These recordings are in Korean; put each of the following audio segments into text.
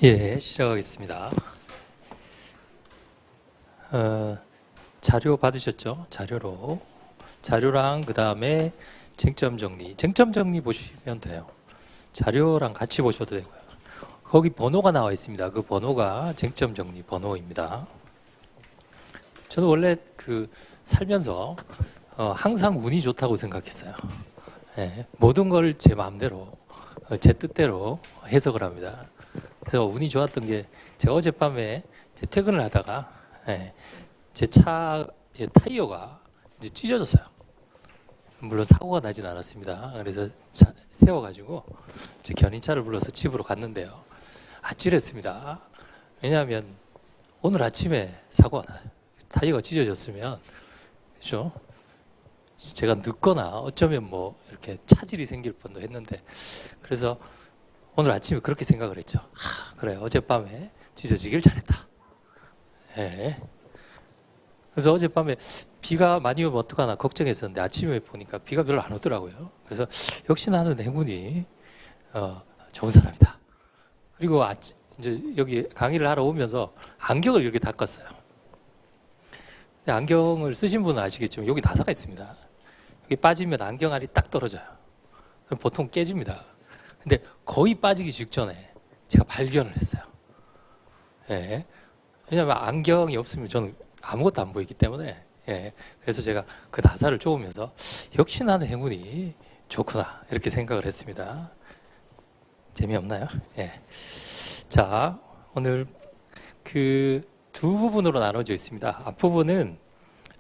예, 시작하겠습니다. 자료 받으셨죠? 자료랑 그 다음에 쟁점 정리 보시면 돼요. 자료랑 같이 보셔도 되고요. 거기 번호가 나와 있습니다. 그 번호가 쟁점 정리 번호입니다. 저는 원래 살면서 항상 운이 좋다고 생각했어요. 예, 모든 걸 제 마음대로, 제 뜻대로 해석을 합니다. 그래서 운이 좋았던 게 제가 어젯밤에 퇴근을 하다가 제 차의 타이어가 이제 찢어졌어요. 물론 사고가 나진 않았습니다. 그래서 세워가지고 제 견인차를 불러서 집으로 갔는데요. 아찔했습니다. 왜냐하면 오늘 아침에 사고가 나요. 타이어가 찢어졌으면 그렇죠? 제가 늦거나 어쩌면 뭐 이렇게 차질이 생길 뻔도 했는데 그래서 오늘 아침에 그렇게 생각을 했죠. 그래 어젯밤에 찢어지길 잘했다. 예. 그래서 어젯밤에 비가 많이 오면 어떡하나 걱정했었는데 아침에 보니까 비가 별로 안 오더라고요. 그래서 역시 나는 행운이 좋은 사람이다. 그리고 이제 여기 강의를 하러 오면서 안경을 이렇게 닦았어요. 근데 안경을 쓰신 분은 아시겠지만 여기 나사가 있습니다. 여기 빠지면 안경 알이 딱 떨어져요. 그럼 보통 깨집니다. 근데 거의 빠지기 직전에 제가 발견을 했어요. 예. 왜냐하면 안경이 없으면 저는 아무것도 안 보이기 때문에 그래서 제가 그 나사를 쪼으면서 역시 나는 행운이 좋구나 이렇게 생각을 했습니다. 재미없나요? 예. 자, 오늘 두 부분으로 나눠져 있습니다. 앞부분은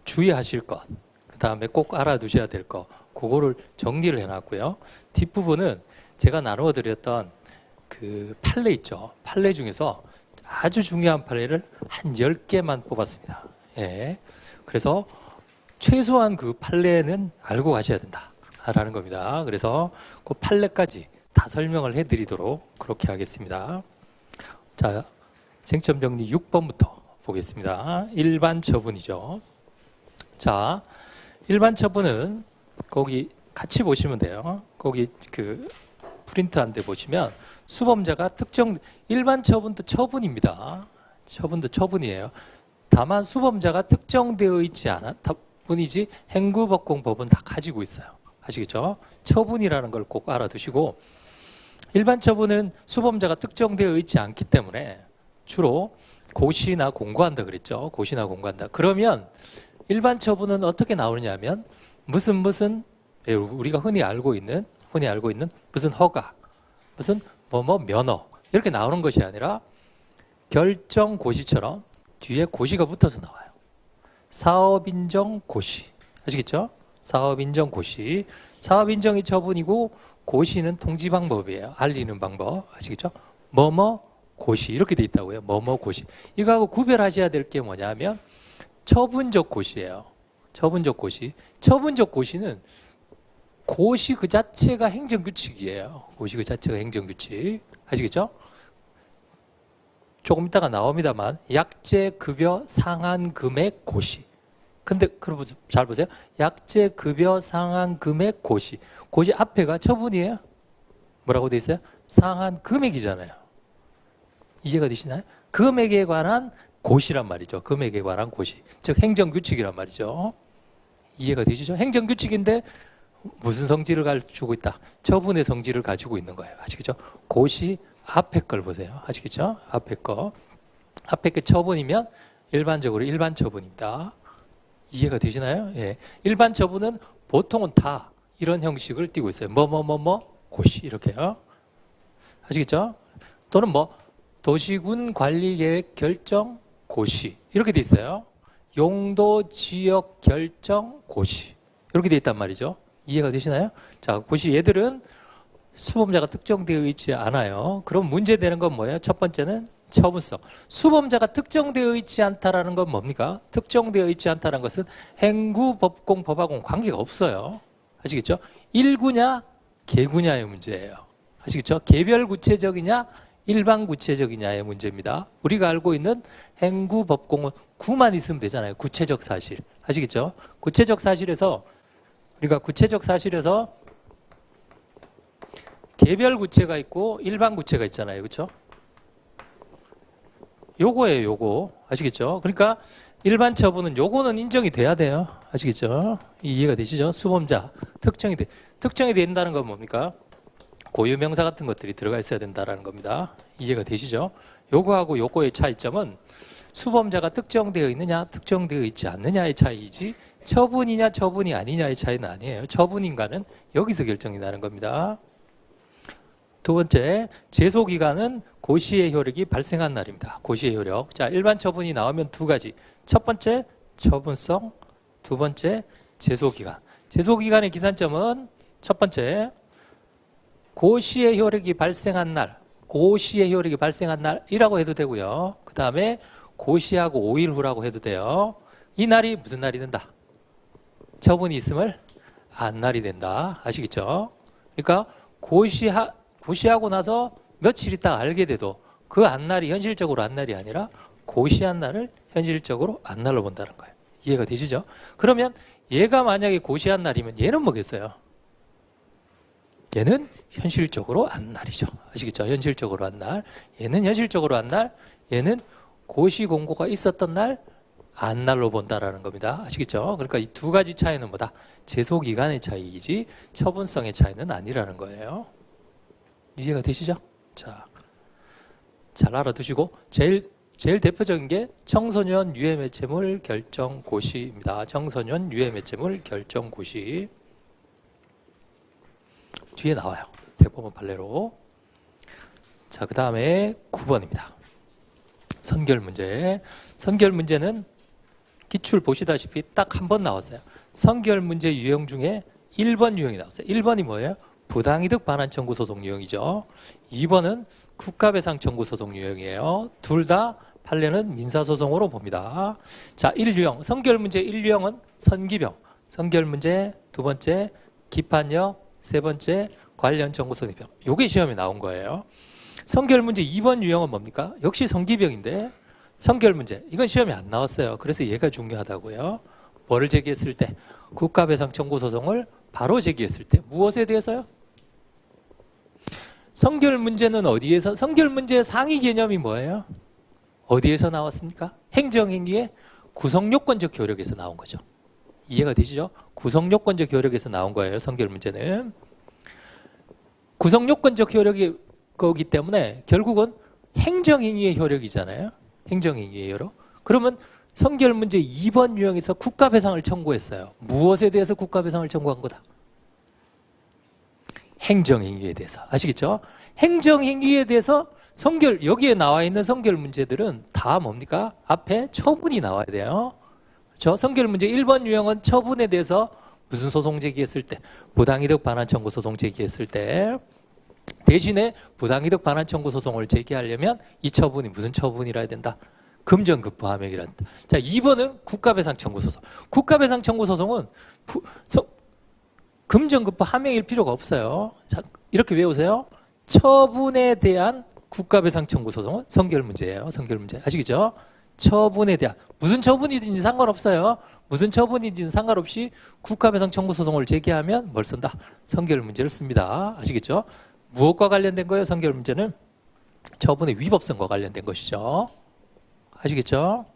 주의하실 것, 그 다음에 꼭 알아두셔야 될 것, 그거를 정리를 해놨고요. 뒷부분은 제가 나누어 드렸던 그 판례 있죠. 판례 중에서 아주 중요한 판례를 한 10개만 뽑았습니다. 예. 그래서 최소한 그 판례는 알고 가셔야 된다라는 겁니다. 그래서 그 판례까지 다 설명을 해드리도록 그렇게 하겠습니다. 자, 쟁점 정리 6번부터 보겠습니다. 일반 처분이죠. 자, 일반 처분은 거기 같이 보시면 돼요. 거기 프린트한 데 보시면 수범자가 일반 처분도 처분입니다. 처분도 처분이에요. 다만 수범자가 특정되어 있지 않았다 뿐이지 행구법공법은 다 가지고 있어요. 아시겠죠? 처분이라는 걸 꼭 알아두시고 일반 처분은 수범자가 특정되어 있지 않기 때문에 주로 고시나 공고한다 그랬죠. 고시나 공고한다. 그러면 일반 처분은 어떻게 나오느냐면 무슨 우리가 흔히 알고 있는 무슨 허가, 무슨 면허 이렇게 나오는 것이 아니라 결정 고시처럼 뒤에 고시가 붙어서 나와요. 사업인정 고시 아시겠죠? 사업인정 고시, 사업인정이 처분이고 고시는 통지 방법이에요. 알리는 방법 아시겠죠? 고시 이렇게 돼 있다고요. 고시 이거하고 구별하셔야 될 게 뭐냐면 처분적 고시예요. 처분적 고시는 고시 그 자체가 행정규칙이에요. 고시 그 자체가 행정규칙. 아시겠죠? 조금 이따가 나옵니다만 약제, 급여, 상한, 금액, 고시. 근데 잘 보세요. 약제, 급여, 상한, 금액, 고시. 고시 앞에가 처분이에요. 뭐라고 돼 있어요? 상한 금액이잖아요. 이해가 되시나요? 금액에 관한 고시란 말이죠. 금액에 관한 고시. 즉 행정규칙이란 말이죠. 이해가 되시죠? 행정규칙인데 무슨 성질을 가지고 있다? 처분의 성질을 가지고 있는 거예요. 아시겠죠? 고시 앞에 걸 보세요. 아시겠죠? 앞에 게 처분이면 일반적으로 일반 처분입니다. 이해가 되시나요? 예. 일반 처분은 보통은 다 이런 형식을 띠고 있어요. 고시 이렇게요. 아시겠죠? 또는 도시군 관리계획 결정 고시 이렇게 돼 있어요. 용도 지역 결정 고시 이렇게 돼 있단 말이죠. 이해가 되시나요? 자, 고시 얘들은 수범자가 특정되어 있지 않아요. 그럼 문제되는 건 뭐예요? 첫 번째는 처분성. 수범자가 특정되어 있지 않다라는 건 뭡니까? 특정되어 있지 않다는 것은 행구, 법공, 법하고는 관계가 없어요. 아시겠죠? 일구냐, 개구냐의 문제예요. 아시겠죠? 개별 구체적이냐, 일반 구체적이냐의 문제입니다. 우리가 알고 있는 행구, 법공은 구만 있으면 되잖아요. 구체적 사실. 아시겠죠? 우리가 구체적 사실에서 개별 구체가 있고 일반 구체가 있잖아요. 그렇죠? 요거예요, 요거. 아시겠죠? 그러니까 일반 처분은 요거는 인정이 돼야 돼요. 아시겠죠? 이해가 되시죠? 수범자, 특정이 된다는 건 뭡니까? 고유명사 같은 것들이 들어가 있어야 된다는 겁니다. 이해가 되시죠? 요거하고 요거의 차이점은 수범자가 특정되어 있느냐, 특정되어 있지 않느냐의 차이이지 처분이냐, 처분이 아니냐의 차이는 아니에요. 처분인가는 여기서 결정이 나는 겁니다. 두 번째, 제소기간은 고시의 효력이 발생한 날입니다. 고시의 효력. 자, 일반 처분이 나오면 두 가지. 첫 번째, 처분성. 두 번째, 제소기간. 제소기간의 기산점은 첫 번째, 고시의 효력이 발생한 날. 고시의 효력이 발생한 날이라고 해도 되고요. 그 다음에 고시하고 5일 후라고 해도 돼요. 이 날이 무슨 날이 된다? 처분이 있음을 안 날이 된다. 아시겠죠? 그러니까 고시하고 나서 며칠 있다가 알게 돼도 그 안날이 현실적으로 안날이 아니라 고시한 날을 현실적으로 안날로 본다는 거예요. 이해가 되시죠? 그러면 얘가 만약에 고시한 날이면 얘는 뭐겠어요? 얘는 현실적으로 안날이죠. 아시겠죠? 현실적으로 안날. 얘는 현실적으로 안날. 얘는 고시 공고가 있었던 날 안날로 본다라는 겁니다. 아시겠죠? 그러니까 이 두 가지 차이는 뭐다? 제소기간의 차이이지 처분성의 차이는 아니라는 거예요. 이해가 되시죠? 자, 잘 알아두시고 제일 대표적인 게 청소년 유해 매체물 결정 고시입니다. 청소년 유해 매체물 결정 고시 뒤에 나와요. 대법원 판례로. 자, 그 다음에 9번입니다. 선결 문제. 선결 문제는 기출 보시다시피 딱 한 번 나왔어요. 선결 문제 유형 중에 1번 유형이 나왔어요. 1번이 뭐예요? 부당이득 반환 청구 소송 유형이죠. 2번은 국가배상 청구 소송 유형이에요. 둘 다 판례는 민사소송으로 봅니다. 자, 1유형. 선결 문제 1유형은 선기병. 선결 문제 두 번째 기판력, 세 번째 관련 청구 소송병. 요게 시험에 나온 거예요. 선결 문제 2번 유형은 뭡니까? 역시 선기병인데 선결 문제. 이건 시험에 안 나왔어요. 그래서 얘가 중요하다고요. 뭐를 제기했을 때? 국가배상 청구 소송을 바로 제기했을 때. 무엇에 대해서요? 선결 문제는 어디에서? 선결 문제의 상위 개념이 뭐예요? 어디에서 나왔습니까? 행정행위의 구성요건적 효력에서 나온 거죠. 이해가 되시죠? 구성요건적 효력에서 나온 거예요. 선결 문제는. 구성요건적 효력이 거기 때문에 결국은 행정행위의 효력이잖아요. 행정행위의 효력. 그러면 선결 문제 2번 유형에서 국가배상을 청구했어요. 무엇에 대해서 국가배상을 청구한 거다? 행정행위에 대해서. 아시겠죠? 행정행위에 대해서 선결, 여기에 나와 있는 선결 문제들은 다 뭡니까? 앞에 처분이 나와야 돼요. 저 선결 문제 1번 유형은 처분에 대해서 무슨 소송 제기했을 때? 부당이득 반환 청구 소송 제기했을 때. 대신에 부당이득 반환 청구 소송을 제기하려면 이 처분이 무슨 처분이라 해야 된다? 금전급부 함액이란다. 자, 2번은 국가배상 청구 소송. 국가배상 청구 소송은 금전급부 함액일 필요가 없어요. 자, 이렇게 외우세요. 처분에 대한 국가배상 청구 소송은 선결 문제예요. 선결 문제. 아시겠죠? 처분에 대한 무슨 처분이든지 상관없어요. 무슨 처분이든지 상관없이 국가배상 청구 소송을 제기하면 뭘 쓴다? 선결 문제를 씁니다. 아시겠죠? 무엇과 관련된 거예요? 선결 문제는 처분의 위법성과 관련된 것이죠. 아시겠죠?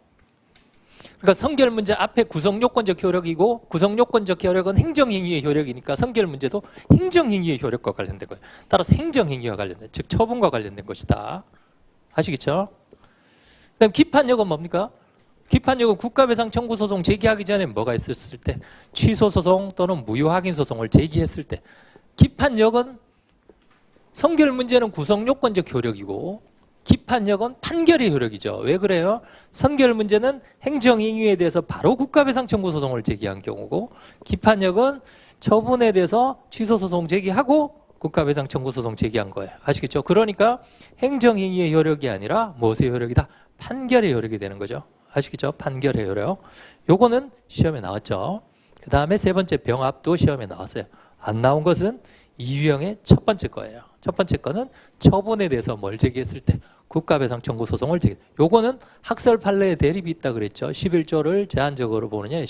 그러니까 선결 문제 앞에 구성요건적 효력이고 구성요건적 효력은 행정행위의 효력이니까 선결 문제도 행정행위의 효력과 관련된 거예요. 따라서 행정행위와 관련된, 즉 처분과 관련된 것이다. 아시겠죠? 그다음 기판력은 뭡니까? 기판력은 국가배상 청구 소송 제기하기 전에 뭐가 있었을 때? 취소 소송 또는 무효 확인 소송을 제기했을 때. 기판력은 선결 문제는 구성요건적 효력이고 기판력은 판결의 효력이죠. 왜 그래요? 선결 문제는 행정행위에 대해서 바로 국가배상 청구 소송을 제기한 경우고 기판력은 처분에 대해서 취소소송 제기하고 국가배상 청구 소송 제기한 거예요. 아시겠죠? 그러니까 행정행위의 효력이 아니라 무엇의 효력이다? 판결의 효력이 되는 거죠. 아시겠죠? 판결의 효력. 요거는 시험에 나왔죠. 그 다음에 세 번째 병합도 시험에 나왔어요. 안 나온 것은 이유형의 첫 번째 거예요. 첫 번째 거는 처분에 대해서 뭘 제기했을 때 국가배상 청구 소송을 제기. 요거는 학설 판례에 대립이 있다 그랬죠. 11조를 제한적으로 보느냐.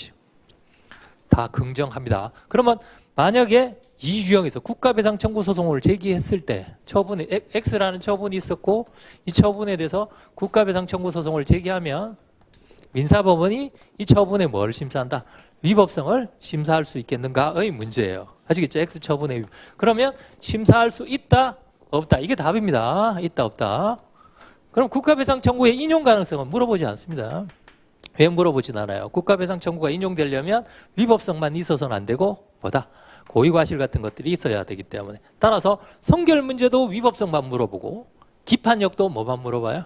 다 긍정합니다. 그러면 만약에 이 유형에서 국가배상 청구 소송을 제기했을 때 처분에 X라는 처분이 있었고 이 처분에 대해서 국가배상 청구 소송을 제기하면 민사법원이 이 처분에 뭘 심사한다? 위법성을 심사할 수 있겠는가의 문제예요. 아시겠죠? X 처분에 그러면 심사할 수 있다? 없다? 이게 답입니다. 있다 없다? 그럼 국가배상 청구의 인용 가능성은 물어보지 않습니다. 왜 물어보진 않아요? 국가배상 청구가 인용되려면 위법성만 있어서는 안 되고 뭐다? 고의과실 같은 것들이 있어야 되기 때문에 따라서 성결 문제도 위법성만 물어보고 기판력도 뭐만 물어봐요?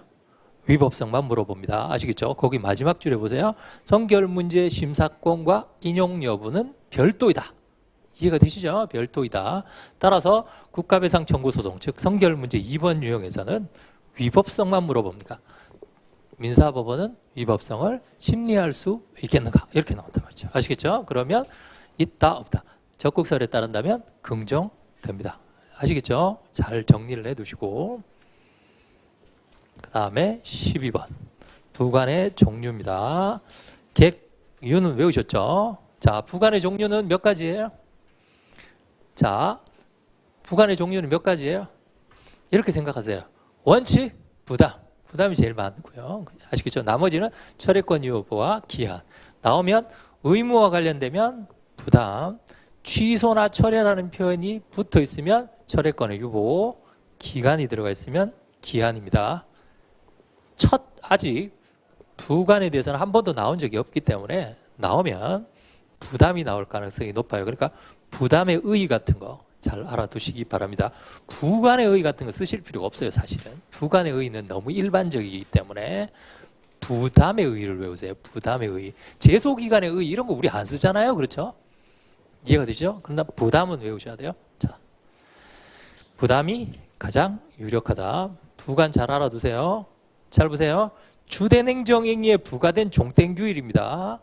위법성만 물어봅니다. 아시겠죠? 거기 마지막 줄에 보세요. 성결 문제 심사권과 인용 여부는 별도이다. 이해가 되시죠? 별도이다. 따라서 국가배상 청구 소송, 즉 성결 문제 2번 유형에서는 위법성만 물어봅니다. 민사법원은 위법성을 심리할 수 있겠는가? 이렇게 나온단 말이죠. 아시겠죠? 그러면 있다 없다. 적극설에 따른다면 긍정됩니다. 아시겠죠? 잘 정리를 해두시고 그 다음에 12번 부관의 종류입니다. 객유는 외우셨죠? 자, 부관의 종류는 몇 가지예요? 자, 부관의 종류는 몇 가지예요? 이렇게 생각하세요. 원칙, 부담. 부담이 제일 많고요. 아시겠죠? 나머지는 철회권 유보와 기한. 나오면 의무와 관련되면 부담, 취소나 철회라는 표현이 붙어 있으면 철회권의 유보, 기간이 들어가 있으면 기한입니다. 아직 부관에 대해서는 한 번도 나온 적이 없기 때문에 나오면 부담이 나올 가능성이 높아요. 그러니까 부담의 의의 같은 거 잘 알아두시기 바랍니다. 부관의 의의 같은 거 쓰실 필요가 없어요. 사실은 부관의 의의는 너무 일반적이기 때문에 부담의 의의를 외우세요. 부담의 의의. 제소기간의 의의 이런 거 우리 안 쓰잖아요. 그렇죠? 이해가 되죠? 그러나 부담은 외우셔야 돼요. 자, 부담이 가장 유력하다. 부관 잘 알아두세요. 잘 보세요. 주된 행정행위에 부과된 종땡규일입니다.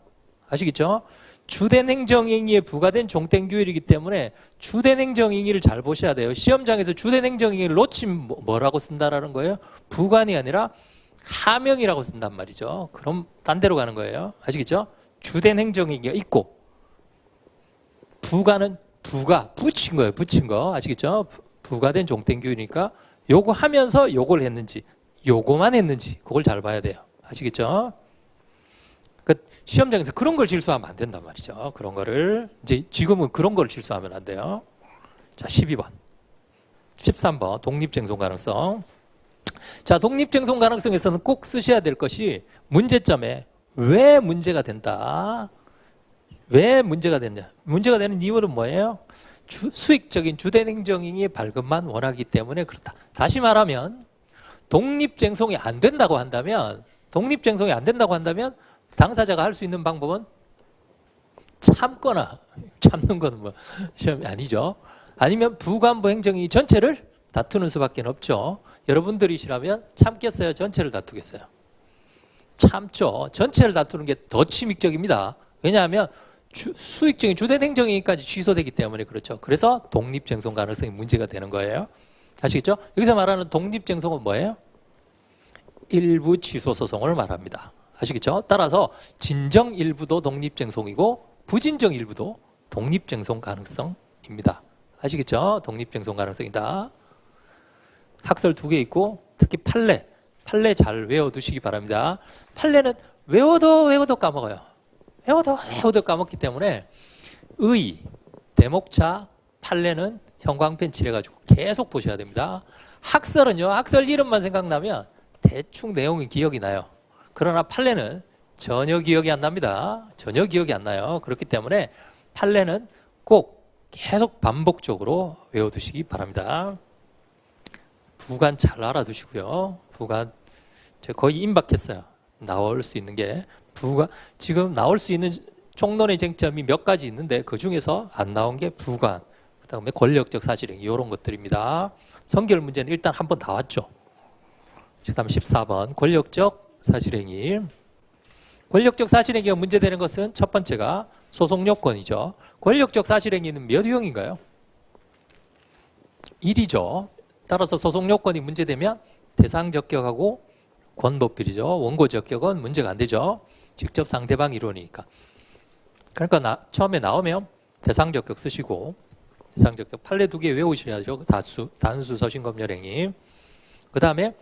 아시겠죠? 주된 행정행위에 부과된 종땡규일이기 때문에 주된 행정행위를 잘 보셔야 돼요. 시험장에서 주된 행정행위를 놓치면 뭐라고 쓴다라는 거예요? 부관이 아니라 하명이라고 쓴단 말이죠. 그럼 딴 데로 가는 거예요. 아시겠죠? 주된 행정행위가 있고 부관은 붙인 거예요. 붙인 거. 아시겠죠? 부과된 종땡규이니까 요거 하면서 요걸 했는지 요거만 했는지 그걸 잘 봐야 돼요. 아시겠죠? 그러니까 시험장에서 그런 걸 실수하면 안 된단 말이죠. 그런 거를 이제 지금은 그런 걸 실수하면 안 돼요. 자, 12번. 13번 독립쟁송 가능성. 자, 독립쟁송 가능성에서는 꼭 쓰셔야 될 것이 문제점에 왜 문제가 된다. 왜 문제가 됐냐. 문제가 되는 이유는 뭐예요? 수익적인 주된 행정행위의 발급만 원하기 때문에 그렇다. 다시 말하면 독립쟁송이 안 된다고 한다면 당사자가 할 수 있는 방법은 참거나 참는 건 뭐 시험이 아니죠. 아니면 부관부 행정행위 전체를 다투는 수밖에 없죠. 여러분들이시라면 참겠어요? 전체를 다투겠어요? 참죠. 전체를 다투는 게 더 침익적입니다. 왜냐하면 수익적인 주된 행정행위까지 취소되기 때문에 그렇죠. 그래서 독립쟁송 가능성이 문제가 되는 거예요. 아시겠죠? 여기서 말하는 독립쟁송은 뭐예요? 일부 취소 소송을 말합니다. 아시겠죠? 따라서 진정 일부도 독립쟁송이고 부진정 일부도 독립쟁송 가능성입니다. 아시겠죠? 독립쟁송 가능성이다. 학설 2개 있고 특히 판례 잘 외워두시기 바랍니다. 판례는 외워도 까먹어요. 외워도 까먹기 때문에 대목차, 판례는 형광펜 칠해가지고 계속 보셔야 됩니다. 학설은요. 학설 이름만 생각나면 대충 내용이 기억이 나요. 그러나 판례는 전혀 기억이 안 납니다. 전혀 기억이 안 나요. 그렇기 때문에 판례는 꼭 계속 반복적으로 외워두시기 바랍니다. 부관 잘 알아두시고요. 부관 제가 거의 임박했어요. 나올 수 있는 게 부관 지금 나올 수 있는 총론의 쟁점이 몇 가지 있는데 그 중에서 안 나온 게 부관, 그다음에 권력적 사실행위 이런 것들입니다. 성결 문제는 일단 한번 다 왔죠. 그다음에 14번 권력적 사실행위. 권력적 사실행위가 문제되는 것은 첫 번째가 소송 요건이죠. 권력적 사실행위는 몇 유형인가요? 1이죠. 따라서 소송 요건이 문제되면 대상 적격하고 권보필이죠. 원고 적격은 문제가 안 되죠. 직접 상대방 이론이니까. 그러니까 처음에 나오면 대상 적격 쓰시고 이상적격. 판례 두 개 외우셔야죠. 단수 서신검열행위. 그 다음에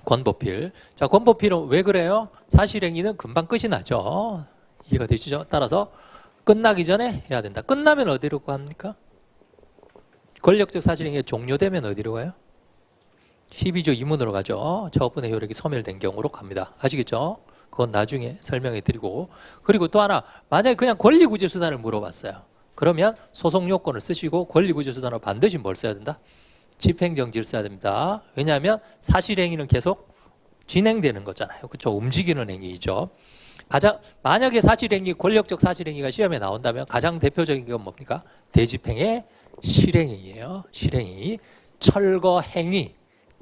권보필. 자, 권보필은 왜 그래요? 사실행위는 금방 끝이 나죠. 이해가 되시죠? 따라서 끝나기 전에 해야 된다. 끝나면 어디로 갑니까? 권력적 사실행위가 종료되면 어디로 가요? 12조 2문으로 가죠. 처분의 효력이 소멸된 경우로 갑니다. 아시겠죠? 그건 나중에 설명해 드리고. 그리고 또 하나, 만약에 그냥 권리구제수단을 물어봤어요. 그러면 소송 요건을 쓰시고 권리구제수단으로 반드시 뭘 써야 된다? 집행정지를 써야 됩니다. 왜냐하면 사실행위는 계속 진행되는 거잖아요. 그렇죠? 움직이는 행위이죠. 만약에 사실행위, 권력적 사실행위가 시험에 나온다면 가장 대표적인 건 뭡니까? 대집행의 실행행위예요. 실행행위. 철거행위,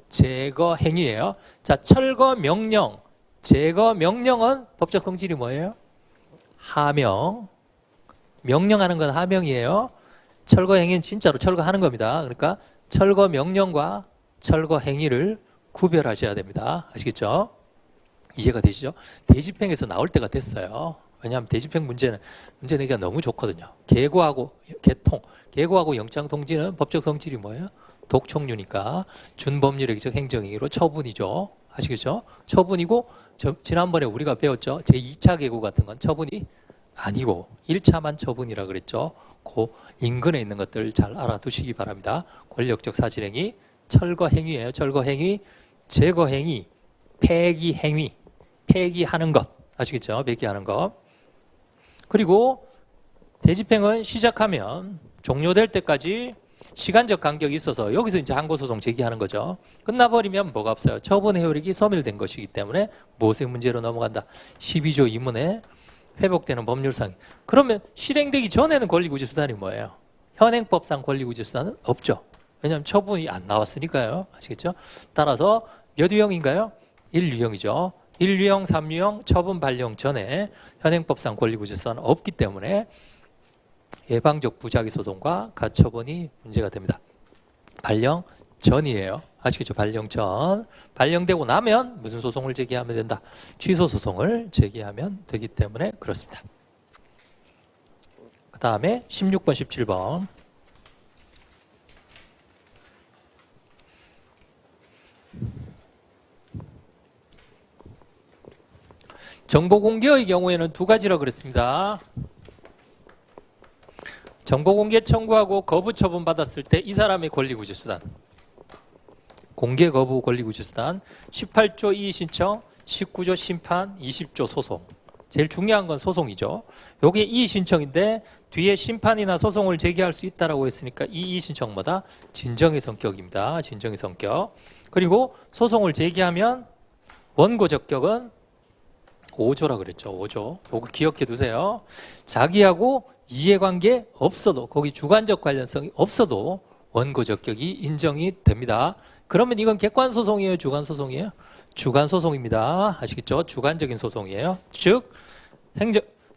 제거행위예요. 자, 철거명령, 제거명령은 법적 성질이 뭐예요? 하명. 명령하는 건 하명이에요. 철거행위는 진짜로 철거하는 겁니다. 그러니까 철거명령과 철거행위를 구별하셔야 됩니다. 아시겠죠? 이해가 되시죠? 대집행에서 나올 때가 됐어요. 왜냐하면 대집행 문제 내기가 너무 좋거든요. 계고하고 개통, 계고하고 영장통지는 법적 성질이 뭐예요? 독촉류니까 준법률행위적 행정행위로 처분이죠. 아시겠죠? 처분이고 지난번에 우리가 배웠죠. 제2차 계고 같은 건 처분이 아니고 1차만 처분이라 그랬죠. 그 인근에 있는 것들 잘 알아두시기 바랍니다. 권력적 사실행위, 철거행위예요. 철거행위, 제거행위, 폐기행위, 폐기하는 것. 아시겠죠? 폐기하는 것. 그리고 대집행은 시작하면 종료될 때까지 시간적 간격이 있어서 여기서 이제 항고소송 제기하는 거죠. 끝나버리면 뭐가 없어요? 처분의 효력이 소멸된 것이기 때문에 무엇의 문제로 넘어간다? 12조 2문에 회복되는 법률상. 그러면 실행되기 전에는 권리구제수단이 뭐예요? 현행법상 권리구제수단은 없죠. 왜냐하면 처분이 안 나왔으니까요. 아시겠죠? 따라서 몇 유형인가요? 1유형이죠. 1유형, 3유형 처분 발령 전에 현행법상 권리구제수단은 없기 때문에 예방적 부작위 소송과 가처분이 문제가 됩니다. 발령 전이에요. 아시겠죠? 발령 전. 발령되고 나면 무슨 소송을 제기하면 된다? 취소 소송을 제기하면 되기 때문에 그렇습니다. 그 다음에 16번, 17번. 정보공개의 경우에는 두 가지라고 그랬습니다. 정보공개 청구하고 거부 처분 받았을 때 이 사람의 권리구제수단. 공개 거부 권리구제수단. 18조 이의 신청, 19조 심판, 20조 소송. 제일 중요한 건 소송이죠. 여기 이의 신청인데 뒤에 심판이나 소송을 제기할 수 있다라고 했으니까 이 이의 신청마다 진정의 성격입니다. 진정의 성격. 그리고 소송을 제기하면 원고 적격은 5조라 그랬죠. 5조. 요거 기억해 두세요. 자기하고 이해관계 없어도, 거기 주관적 관련성이 없어도 원고 적격이 인정이 됩니다. 그러면 이건 객관소송이에요? 주관소송이에요? 주관소송입니다. 아시겠죠? 주관적인 소송이에요. 즉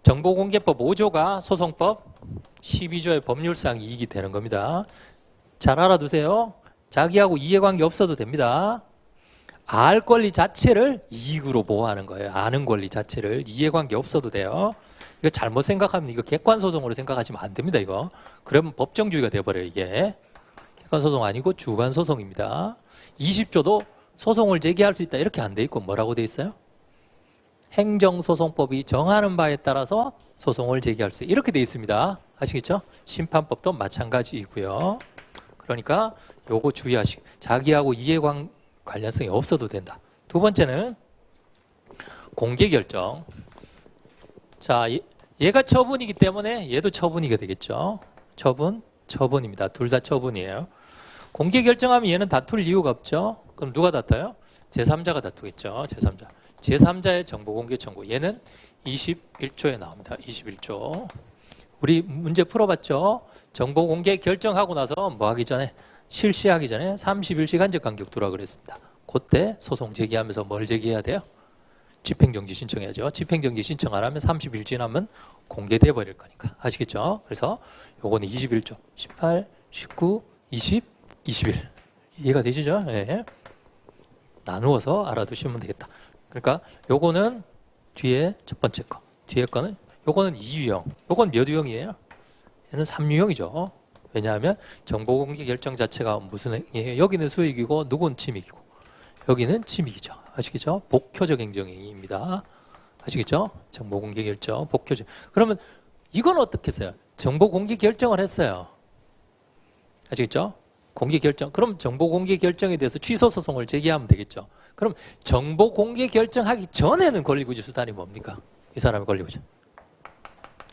정보공개법 5조가 소송법 12조의 법률상 이익이 되는 겁니다. 잘 알아두세요. 자기하고 이해관계 없어도 됩니다. 알 권리 자체를 이익으로 보호하는 거예요. 아는 권리 자체를. 이해관계 없어도 돼요. 이거 잘못 생각하면 이거 객관소송으로 생각하시면 안 됩니다. 이거. 그러면 법정주의가 돼버려요. 이게. 객관소송 아니고 주관소송입니다. 20조도 소송을 제기할 수 있다 이렇게 안 돼 있고 뭐라고 돼 있어요? 행정소송법이 정하는 바에 따라서 소송을 제기할 수 있다 이렇게 돼 있습니다. 아시겠죠? 심판법도 마찬가지이고요. 그러니까 요거 주의하시고 자기하고 관련성이 없어도 된다. 두 번째는 공개결정. 자, 얘가 처분이기 때문에 얘도 처분이게 되겠죠. 처분입니다. 둘 다 처분이에요. 공개 결정하면 얘는 다툴 이유가 없죠. 그럼 누가 다퉈요? 제3자가 다투겠죠. 제3자. 제3자의 정보공개 청구. 얘는 21조에 나옵니다. 21조. 우리 문제 풀어봤죠. 정보공개 결정하고 나서 뭐 하기 전에? 실시하기 전에 30일시간적 간격 두라고 그랬습니다. 그때 소송 제기하면서 뭘 제기해야 돼요? 집행정지 신청해야죠. 집행정지 신청 안 하면 30일 지나면 공개돼 버릴 거니까. 아시겠죠? 그래서 요거는 21조, 18, 19, 20, 21. 이해가 되시죠? 예. 나누어서 알아두시면 되겠다. 그러니까 요거는 뒤에 첫 번째 거. 뒤에 거는 요거는 2유형. 요건 몇 유형이에요? 얘는 3유형이죠. 왜냐하면 정보 공개 결정 자체가 무슨 행위예요? 여기는 수익이고 누군 침익이고 여기는 침익이죠. 아시겠죠? 복효적 행정행위입니다. 아시겠죠? 정보 공개 결정, 복효적. 그러면 이건 어떻게 했어요? 정보 공개 결정을 했어요. 아시겠죠? 공개 결정. 그럼 정보 공개 결정에 대해서 취소 소송을 제기하면 되겠죠. 그럼 정보 공개 결정하기 전에는 권리구제 수단이 뭡니까? 이 사람의 권리구제.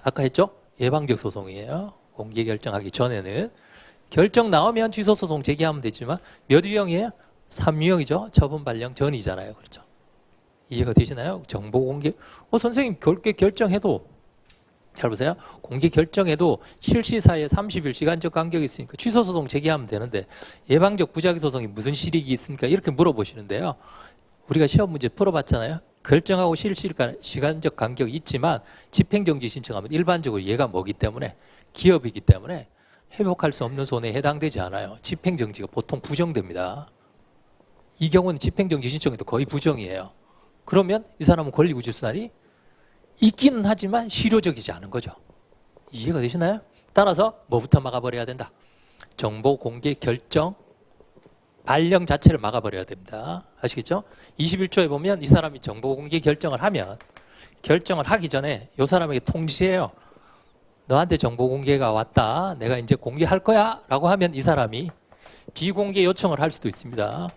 아까 했죠? 예방적 소송이에요. 공개 결정하기 전에는. 결정 나오면 취소 소송 제기하면 되지만 몇 유형이에요? 3유형이죠. 처분 발령 전이잖아요. 그렇죠? 이해가 되시나요? 정보 공개. 선생님 결계 결정해도 잘 보세요. 공개 결정해도 실시사에 30일 시간적 간격이 있으니까 취소 소송 제기하면 되는데 예방적 부작위 소송이 무슨 실익이 있습니까? 이렇게 물어보시는데요. 우리가 시험 문제 풀어봤잖아요. 결정하고 실시 시간적 간격이 있지만 집행정지 신청하면 일반적으로 얘가 뭐기 때문에 기업이기 때문에 회복할 수 없는 손해에 해당되지 않아요. 집행정지가 보통 부정됩니다. 이 경우는 집행정지 신청에도 거의 부정이에요. 그러면 이 사람은 권리구제수단이 있기는 하지만 실효적이지 않은 거죠. 이해가 되시나요? 따라서 뭐부터 막아버려야 된다? 정보 공개 결정 발령 자체를 막아버려야 됩니다. 아시겠죠? 21조에 보면 이 사람이 정보 공개 결정을 하면 결정을 하기 전에 이 사람에게 통지해요. 너한테 정보 공개가 왔다. 내가 이제 공개할 거야 라고 하면 이 사람이 비공개 요청을 할 수도 있습니다.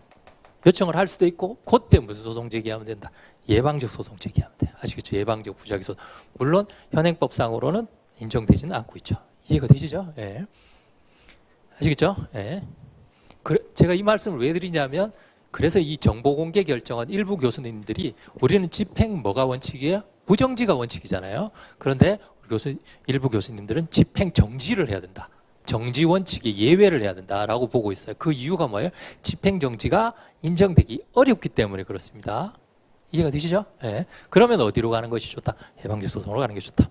요청을 할 수도 있고 그때 무슨 소송 제기하면 된다? 예방적 소송 제기하면 돼요. 아시겠죠? 예방적 부작위 소송. 물론 현행법상으로는 인정되지는 않고 있죠. 이해가 되시죠? 예. 아시겠죠? 예. 제가 이 말씀을 왜 드리냐면 그래서 이 정보 공개 결정은 일부 교수님들이 우리는 집행 뭐가 원칙이에요? 부정지가 원칙이잖아요. 그런데 일부 교수님들은 집행 정지를 해야 된다. 정지 원칙에 예외를 해야 된다라고 보고 있어요. 그 이유가 뭐예요? 집행 정지가 인정되기 어렵기 때문에 그렇습니다. 이해가 되시죠? 예. 그러면 어디로 가는 것이 좋다? 예방적 소송으로 가는 게 좋다.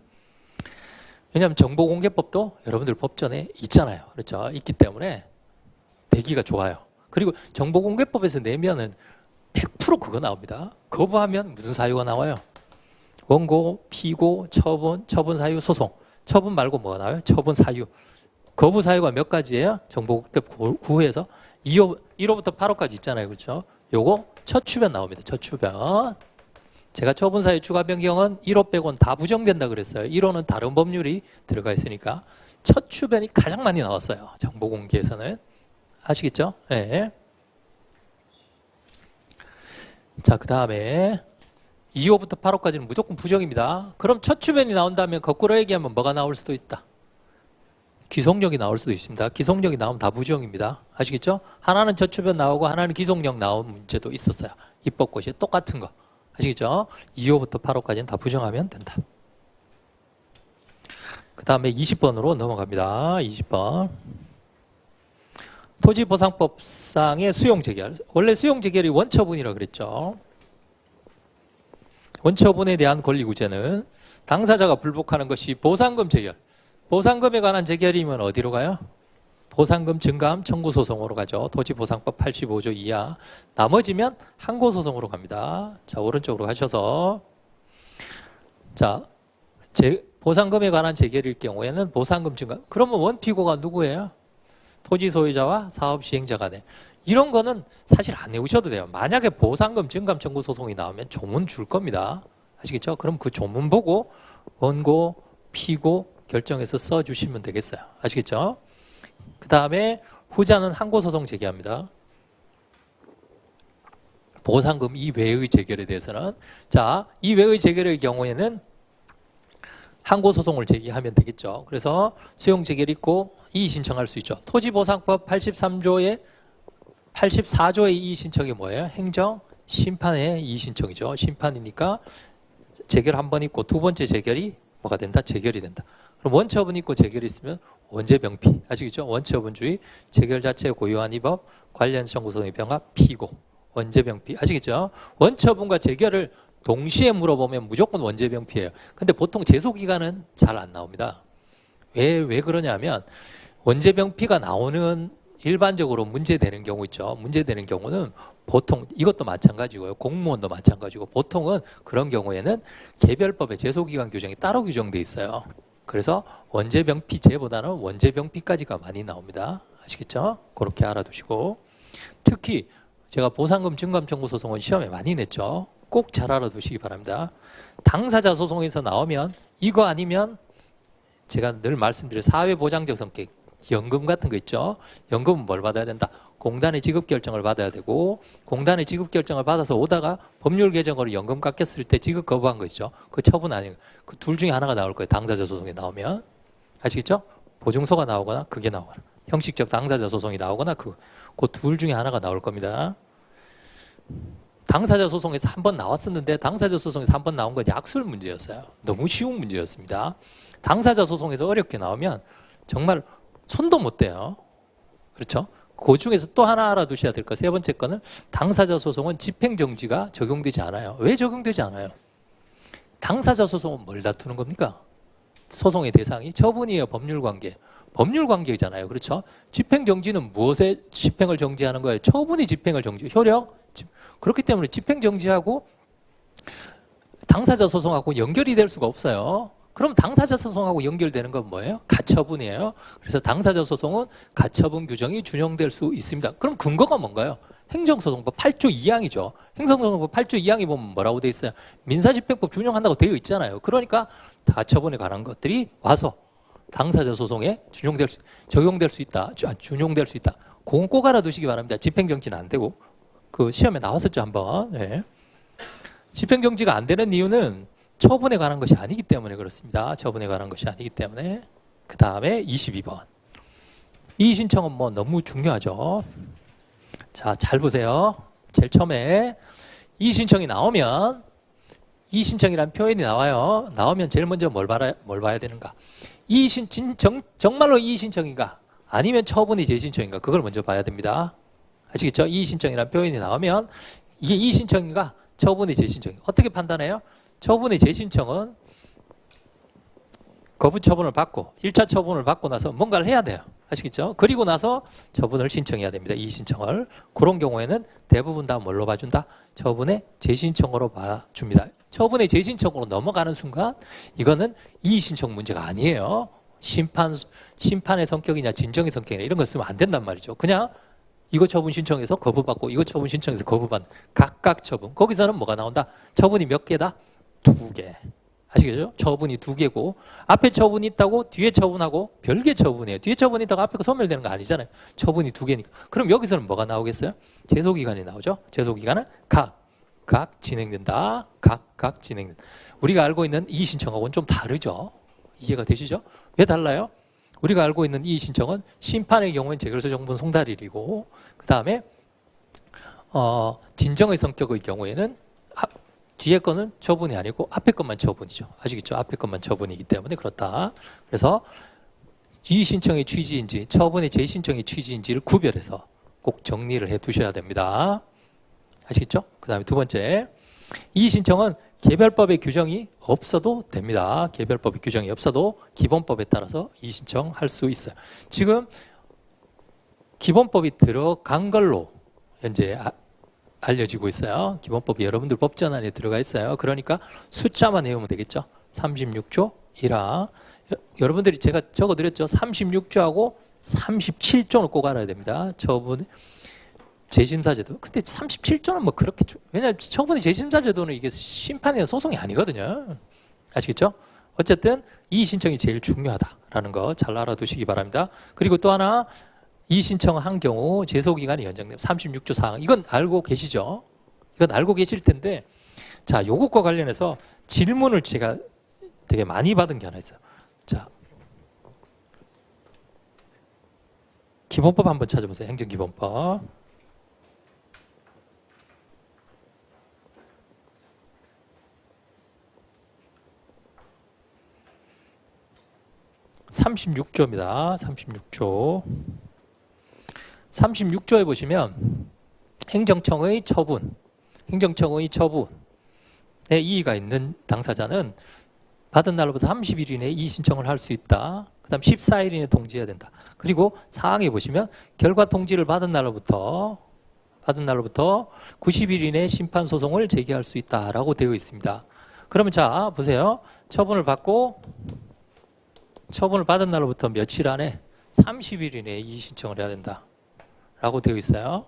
왜냐하면 정보공개법도 여러분들 법전에 있잖아요. 그렇죠? 있기 때문에 되기가 좋아요. 그리고 정보공개법에서 내면은 100% 그거 나옵니다. 거부하면 무슨 사유가 나와요? 원고, 피고, 처분, 처분 사유, 소송. 처분 말고 뭐가 나와요? 처분 사유. 거부 사유가 몇 가지예요? 정보공개법 9호에서 1호부터 8호까지 있잖아요. 그렇죠? 요거 첫 추변 나옵니다. 첫 추변. 제가 처분 사유 추가 변경은 1호 빼고는 다 부정된다 그랬어요. 1호는 다른 법률이 들어가 있으니까 첫 추변이 가장 많이 나왔어요. 정보 공개에서는. 아시겠죠? 네. 자, 그 다음에 2호부터 8호까지는 무조건 부정입니다. 그럼 첫 추변이 나온다면 거꾸로 얘기하면 뭐가 나올 수도 있다? 기속력이 나올 수도 있습니다. 기속력이 나오면 다 부정입니다. 아시겠죠? 하나는 저추변 나오고 하나는 기속력 나온 문제도 있었어요. 입법고시에 똑같은 거. 아시겠죠? 2호부터 8호까지는 다 부정하면 된다. 그 다음에 20번으로 넘어갑니다. 20번. 토지보상법상의 수용재결. 원래 수용재결이 원처분이라고 그랬죠. 원처분에 대한 권리구제는 당사자가 불복하는 것이 보상금 재결. 보상금에 관한 재결이면 어디로 가요? 보상금 증감 청구소송으로 가죠. 토지보상법 85조 이하. 나머지면 항고소송으로 갑니다. 자, 오른쪽으로 가셔서 자, 보상금에 관한 재결일 경우에는 보상금 증감. 그러면 원피고가 누구예요? 토지 소유자와 사업 시행자 간에. 이런 거는 사실 안 외우셔도 돼요. 만약에 보상금 증감 청구소송이 나오면 조문 줄 겁니다. 아시겠죠? 그럼 그 조문 보고 원고, 피고 결정해서 써주시면 되겠어요. 아시겠죠? 그 다음에 후자는 항고소송 제기합니다. 보상금 이외의 재결에 대해서는 자, 이외의 재결의 경우에는 항고소송을 제기하면 되겠죠. 그래서 수용재결 있고 이의 신청할 수 있죠. 토지보상법 83조의 84조의 이의 신청이 뭐예요? 행정 심판의 이의 신청이죠. 심판이니까 재결 한 번 있고 두 번째 재결이 뭐가 된다? 재결이 된다. 그럼 원처분 있고 재결이 있으면 원죄병피. 아시겠죠? 원처분주의, 재결 자체에 고유한 위법, 관련 청구소송의 병합, 피고, 원죄병피. 아시겠죠? 원처분과 재결을 동시에 물어보면 무조건 원죄병피예요. 근데 보통 제소기간은 잘 안 나옵니다. 왜 그러냐면 원죄병피가 나오는 일반적으로 문제되는 경우 있죠. 문제되는 경우는 보통 이것도 마찬가지고요. 공무원도 마찬가지고 보통은 그런 경우에는 개별법에 제소기간 규정이 따로 규정돼 있어요. 그래서 원죄병피죄보다는 원죄병피까지가 많이 나옵니다. 아시겠죠? 그렇게 알아두시고, 특히 제가 보상금 증감 청구 소송은 시험에 많이 냈죠. 꼭 잘 알아두시기 바랍니다. 당사자 소송에서 나오면 이거 아니면 제가 늘 말씀드린 사회보장적 성격, 연금 같은 거 있죠. 연금은 뭘 받아야 된다? 공단의 지급 결정을 받아야 되고, 공단의 지급 결정을 받아서 오다가 법률 개정으로 연금 깎였을 때 지급 거부한 거 있죠. 그 처분 아니에요. 그 둘 중에 하나가 나올 거예요. 당사자 소송에 나오면. 아시겠죠? 보증서가 나오거나 그게 나오거나 형식적 당사자 소송이 나오거나 그 둘 중에 하나가 나올 겁니다. 당사자 소송에서 한 번 나왔었는데 당사자 소송에서 한 번 나온 건 약술 문제였어요. 너무 쉬운 문제였습니다. 당사자 소송에서 어렵게 나오면 정말 손도 못 대요. 그렇죠? 그 중에서 또 하나 알아두셔야 될 거, 세 번째 거는 당사자 소송은 집행정지가 적용되지 않아요. 왜 적용되지 않아요? 당사자 소송은 뭘 다투는 겁니까? 소송의 대상이 처분이에요, 법률관계. 법률관계잖아요. 그렇죠? 집행정지는 무엇에 집행을 정지하는 거예요? 처분이 집행을 정지, 효력? 그렇기 때문에 집행정지하고 당사자 소송하고 연결이 될 수가 없어요. 그럼 당사자 소송하고 연결되는 건 뭐예요? 가처분이에요. 그래서 당사자 소송은 가처분 규정이 준용될 수 있습니다. 그럼 근거가 뭔가요? 행정소송법 8조 2항이죠. 행정소송법 8조 2항이 보면 뭐라고 돼 있어요? 민사집행법 준용한다고 되어 있잖아요. 그러니까 가처분에 관한 것들이 와서 당사자 소송에 적용될 수 있다. 준용될 수 있다. 그건 꼭 알아두시기 바랍니다. 집행정지는 안 되고. 그 시험에 나왔었죠, 한번. 네. 집행정지가 안 되는 이유는 처분에 관한 것이 아니기 때문에 그렇습니다. 처분에 관한 것이 아니기 때문에. 그 다음에 22번. 이의 신청은 뭐 너무 중요하죠. 자, 잘 보세요. 제일 처음에 이의 신청이 나오면, 이의 신청이라는 표현이 나와요. 나오면 제일 먼저 뭘 봐야 되는가? 이의 신청, 정말로 이의 신청인가? 아니면 처분이 재신청인가? 그걸 먼저 봐야 됩니다. 아시겠죠? 이의 신청이라는 표현이 나오면 이게 이의 신청인가? 처분이 재신청인가? 어떻게 판단해요? 처분의 재신청은 거부 처분을 받고 1차 처분을 받고 나서 뭔가를 해야 돼요. 아시겠죠? 그리고 나서 처분을 신청해야 됩니다. 이의 신청을. 그런 경우에는 대부분 다 뭘로 봐준다? 처분의 재신청으로 봐줍니다. 처분의 재신청으로 넘어가는 순간 이거는 이의 신청 문제가 아니에요. 심판의 성격이냐 진정의 성격이냐 이런 거 쓰면 안 된단 말이죠. 그냥 이거 처분 신청해서 거부받고 이거 처분 신청해서 거부받는 각각 처분. 거기서는 뭐가 나온다? 처분이 몇 개다? 2개. 아시겠죠? 처분이 2개고 앞에 처분이 있다고 뒤에 처분하고 별개 처분이에요. 뒤에 처분이 있다고 앞에 거 소멸되는 거 아니잖아요. 처분이 2개니까. 그럼 여기서는 뭐가 나오겠어요? 제소기간이 나오죠. 제소기간은 각 진행된다. 각 진행된다. 우리가 알고 있는 이의 신청하고는 좀 다르죠. 이해가 되시죠? 왜 달라요? 우리가 알고 있는 이의 신청은 심판의 경우엔 재결서 정분 송달일이고 그 다음에 진정의 성격의 경우에는 뒤에 거는 처분이 아니고 앞에 것만 처분이죠. 아시겠죠? 앞에 것만 처분이기 때문에 그렇다. 그래서 이의 신청의 취지인지 처분의 재신청의 취지인지를 구별해서 꼭 정리를 해 두셔야 됩니다. 아시겠죠? 그 다음에 두 번째, 이의 신청은 개별법의 규정이 없어도 됩니다. 개별법의 규정이 없어도 기본법에 따라서 이의 신청할 수 있어요. 지금 기본법이 들어간 걸로 현재 알려지고 있어요. 기본법이 여러분들 법전안에 들어가 있어요. 그러니까 숫자만 외우면 되겠죠. 36조 1항. 여러분들이 제가 적어드렸죠. 36조하고 37조는 꼭 알아야 됩니다. 처분 재심사제도. 근데 37조는 뭐 그렇게 왜냐하면 처분의 재심사제도는 이게 심판이나 소송이 아니거든요. 아시겠죠? 어쨌든 이의 신청이 제일 중요하다라는 거 잘 알아두시기 바랍니다. 그리고 또 하나 이의 신청을 한 경우 제소기간이 연장되면 36조 4항. 이건 알고 계시죠? 이건 알고 계실 텐데 자, 요것과 관련해서 질문을 제가 되게 많이 받은 게 하나 있어요. 자, 기본법 한번 찾아보세요. 행정기본법. (36조입니다) 36조. 36조에 보시면 행정청의 처분에 이의가 있는 당사자는 받은 날로부터 30일 이내에 이의 신청을 할 수 있다. 그 다음 14일 이내에 통지해야 된다. 그리고 사항에 보시면 결과 통지를 받은 날로부터 90일 이내에 심판소송을 제기할 수 있다라고 되어 있습니다. 그러면 자 보세요. 처분을 받고 처분을 받은 날로부터 며칠 안에 30일 이내에 이의 신청을 해야 된다 라고 되어 있어요.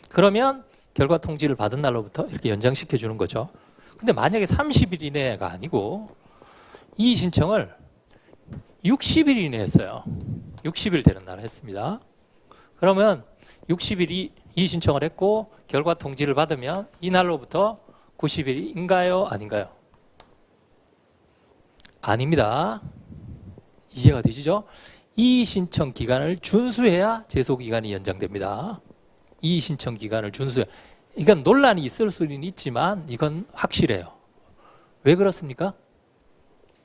그러면 결과 통지를 받은 날로부터 이렇게 연장시켜 주는 거죠. 근데 만약에 30일 이내가 아니고 이의 신청을 60일 이내에 했어요. 60일 되는 날 했습니다. 그러면 60일이 이의 신청을 했고 결과 통지를 받으면 이 날로부터 90일인가요? 아닌가요? 아닙니다. 이해가 되시죠? 이의 신청 기간을 준수해야 제소 기간이 연장됩니다. 이의 신청 기간을 준수해. 이건 논란이 있을 수는 있지만 이건 확실해요. 왜 그렇습니까?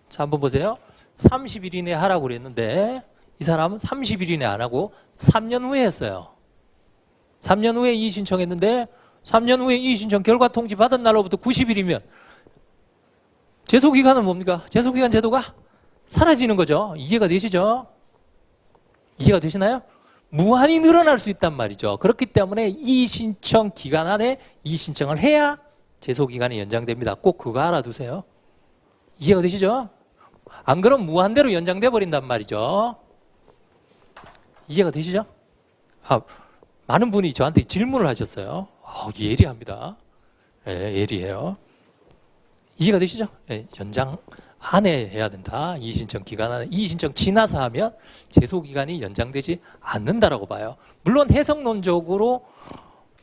자, 한번 보세요. 30일 이내에 하라고 그랬는데 이 사람은 30일 이내 안 하고 3년 후에 했어요. 3년 후에 이의 신청했는데 3년 후에 이의 신청 결과 통지 받은 날로부터 90일이면 제소 기간은 뭡니까? 제소 기간 제도가 사라지는 거죠. 이해가 되시죠? 이해가 되시나요? 무한히 늘어날 수 있단 말이죠. 그렇기 때문에 이의 신청 기간 안에 이의 신청을 해야 제소 기간이 연장됩니다. 꼭 그거 알아두세요. 이해가 되시죠? 안 그러면 무한대로 연장돼 버린단 말이죠. 이해가 되시죠? 많은 분이 저한테 질문을 하셨어요. 예리합니다. 네, 예리해요. 이해가 되시죠? 네, 연장 안에 해야 된다. 이의 신청 기간 안에. 이의 신청 지나서 하면 제소 기간이 연장되지 않는다라고 봐요. 물론 해석론적으로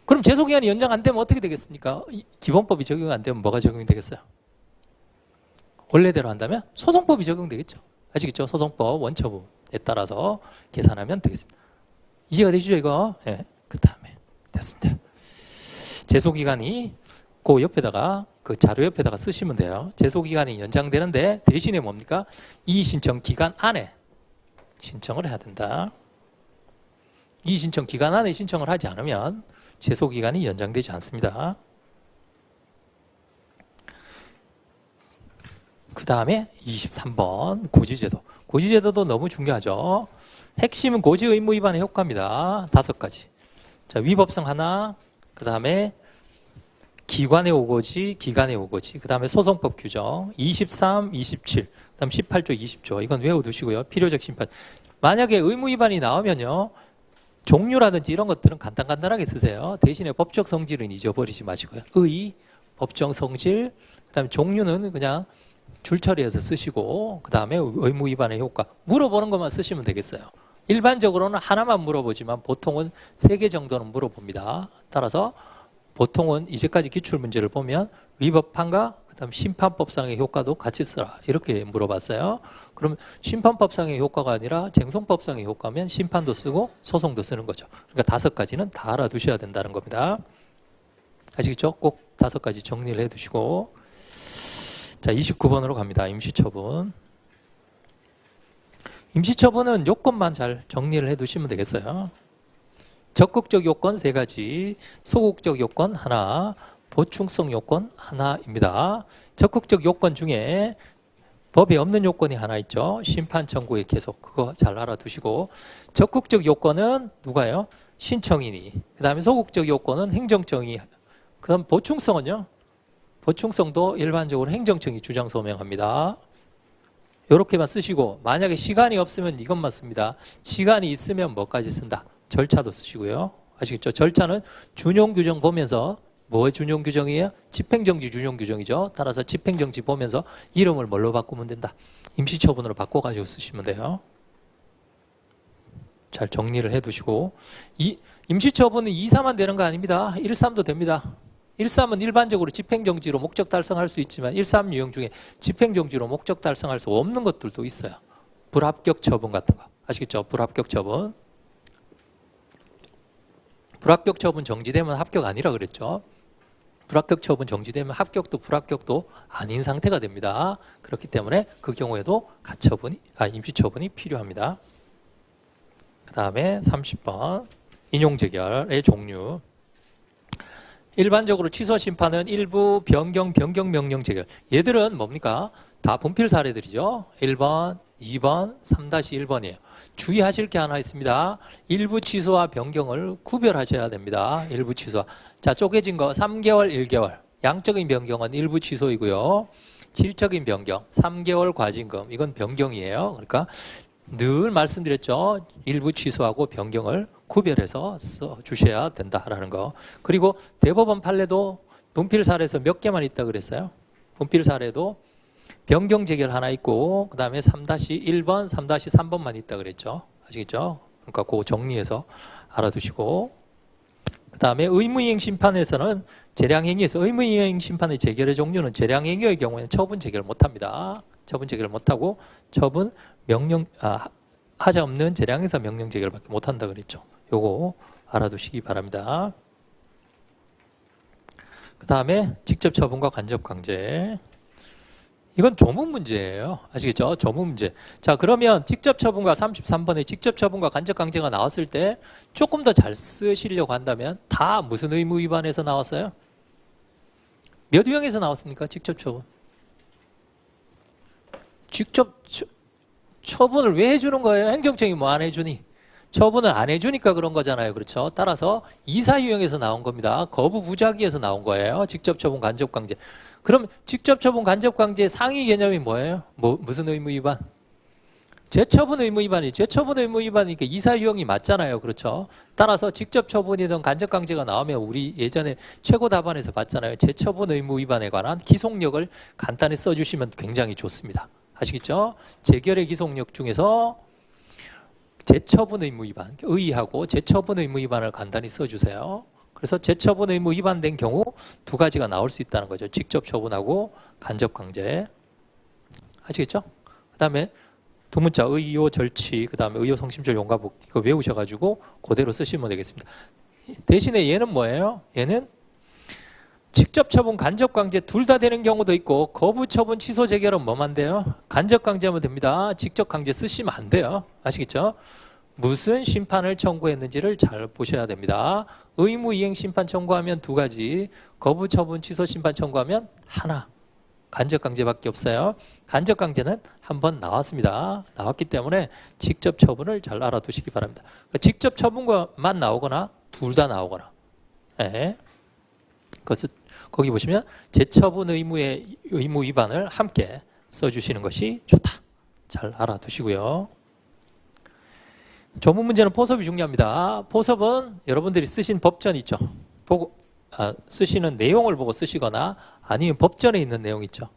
그럼 제소 기간이 연장 안 되면 어떻게 되겠습니까? 기본법이 적용 안 되면 뭐가 적용이 되겠어요? 원래대로 한다면 소송법이 적용되겠죠. 아시겠죠? 소송법 원처분에 따라서 계산하면 되겠습니다. 이해가 되시죠, 이거? 네, 그 다음에 됐습니다. 제소 기간이 그 옆에다가 그 자료 옆에다가 쓰시면 돼요. 제소 기간이 연장되는데 대신에 뭡니까? 이의 신청 기간 안에 신청을 해야 된다. 이의 신청 기간 안에 신청을 하지 않으면 제소 기간이 연장되지 않습니다. 그 다음에 23번 고지제도. 고지제도도 너무 중요하죠. 핵심은 고지 의무 위반의 효과입니다. 5가지. 자, 위법성 하나, 그 다음에 기관의 오고지, 기관의 오고지, 그 다음에 소송법 규정 23, 27, 그 다음 18조, 20조 이건 외워두시고요. 필요적 심판. 만약에 의무 위반이 나오면요. 종류라든지 이런 것들은 간단하게 쓰세요. 대신에 법적 성질은 잊어버리지 마시고요. 의, 법정 성질, 그 다음에 종류는 그냥 줄처리해서 쓰시고 그 다음에 의무 위반의 효과 물어보는 것만 쓰시면 되겠어요. 일반적으로는 하나만 물어보지만 보통은 3개 정도는 물어봅니다. 따라서 보통은 이제까지 기출문제를 보면 위법한가 그 다음 심판법상의 효과도 같이 쓰라 이렇게 물어봤어요. 그럼 심판법상의 효과가 아니라 쟁송법상의 효과면 심판도 쓰고 소송도 쓰는 거죠. 그러니까 5가지는 다 알아두셔야 된다는 겁니다. 아시겠죠? 꼭 5가지 정리를 해두시고 자 29번으로 갑니다. 임시처분. 임시처분은 요건만 잘 정리를 해두시면 되겠어요. 적극적 요건 3가지, 소극적 요건 하나, 보충성 요건 하나입니다. 적극적 요건 중에 법에 없는 요건이 하나 있죠. 심판 청구의 계속 그거 잘 알아두시고 적극적 요건은 누가요? 신청인이. 그 다음에 소극적 요건은 행정청이. 그 다음 보충성은요? 보충성도 일반적으로 행정청이 주장 소명합니다. 이렇게만 쓰시고 만약에 시간이 없으면 이것만 씁니다. 시간이 있으면 뭐까지 쓴다? 절차도 쓰시고요. 아시겠죠? 절차는 준용 규정 보면서 뭐 준용 규정이에요? 집행정지 준용 규정이죠. 따라서 집행정지 보면서 이름을 뭘로 바꾸면 된다? 임시처분으로 바꿔가지고 쓰시면 돼요. 잘 정리를 해두시고 이 임시처분은 2, 3만 되는 거 아닙니다. 1, 3도 됩니다. 1, 3은 일반적으로 집행정지로 목적 달성할 수 있지만 1, 3 유형 중에 집행정지로 목적 달성할 수 없는 것들도 있어요. 불합격 처분 같은 거. 아시겠죠? 불합격 처분. 불합격 처분 정지되면 합격 아니라 그랬죠. 불합격 처분 정지되면 합격도 불합격도 아닌 상태가 됩니다. 그렇기 때문에 그 경우에도 임시처분이 필요합니다. 그 다음에 30번 인용재결의 종류. 일반적으로 취소 심판은 일부 변경 명령 재결. 얘들은 뭡니까? 다 분필 사례들이죠. 1번, 2번, 3-1번이에요. 주의하실 게 하나 있습니다. 일부 취소와 변경을 구별하셔야 됩니다. 일부 취소. 자, 쪼개진 거 3개월, 1개월. 양적인 변경은 일부 취소이고요. 질적인 변경, 3개월 과징금, 이건 변경이에요. 그러니까 늘 말씀드렸죠. 일부 취소하고 변경을 구별해서 주셔야 된다라는 거. 그리고 대법원 판례도 분필 사례에서 몇 개만 있다 그랬어요. 분필 사례도 변경 재결 하나 있고 그 다음에 3-1번, 3-3번만 있다 그랬죠. 아시겠죠? 그러니까 그거 정리해서 알아두시고, 그 다음에 의무이행 심판에서는 재량행위에서 의무이행 심판의 재결의 종류는 재량행위의 경우에는 처분 재결을 못합니다. 처분 재결을 못하고 처분 명령 하자 없는 재량에서 명령 재결밖에 못한다 그랬죠. 요거 알아두시기 바랍니다. 그 다음에 직접 처분과 간접 강제. 이건 조문 문제예요. 아시겠죠? 조문 문제. 자, 그러면 직접 처분과 33번에 직접 처분과 간접 강제가 나왔을 때 조금 더 잘 쓰시려고 한다면 다 무슨 의무 위반에서 나왔어요? 몇 유형에서 나왔습니까? 직접 처분. 직접 처분을 왜 해주는 거예요? 행정청이 뭐 안 해주니? 처분을 안 해주니까 그런 거잖아요. 그렇죠? 따라서 이사 유형에서 나온 겁니다. 거부 부작위에서 나온 거예요. 직접 처분, 간접 강제. 그럼 직접 처분, 간접 강제의 상위 개념이 뭐예요? 무슨 의무 위반? 재처분 의무 위반이 재처분 의무 위반이니까 이사 유형이 맞잖아요. 그렇죠? 따라서 직접 처분이든 간접 강제가 나오면 우리 예전에 최고 답안에서 봤잖아요. 재처분 의무 위반에 관한 기속력을 간단히 써주시면 굉장히 좋습니다. 아시겠죠? 재결의 기속력 중에서 재처분 의무 위반, 의의하고 재처분 의무 위반을 간단히 써주세요. 그래서 재처분 의무 위반된 경우 두 가지가 나올 수 있다는 거죠. 직접 처분하고 간접 강제. 아시겠죠? 그 다음에 두 문자 의요 절치, 그 다음에 의요 성심절 용과복 이거 외우셔가지고 그대로 쓰시면 되겠습니다. 대신에 얘는 뭐예요? 얘는 직접 처분, 간접 강제 둘 다 되는 경우도 있고 거부 처분, 취소 재결은 뭐만 돼요? 간접 강제하면 됩니다. 직접 강제 쓰시면 안 돼요. 아시겠죠? 무슨 심판을 청구했는지를 잘 보셔야 됩니다. 의무 이행 심판 청구하면 두 가지, 거부 처분, 취소 심판 청구하면 하나. 간접 강제밖에 없어요. 간접 강제는 한번 나왔습니다. 나왔기 때문에 직접 처분을 잘 알아두시기 바랍니다. 직접 처분만 나오거나 둘 다 나오거나. 네. 그래서 거기 보시면 재처분 의무의 의무 위반을 함께 써주시는 것이 좋다. 잘 알아두시고요. 조문 문제는 포섭이 중요합니다. 포섭은 여러분들이 쓰신 법전 있죠. 쓰시는 내용을 보고 쓰시거나 아니면 법전에 있는 내용 있죠.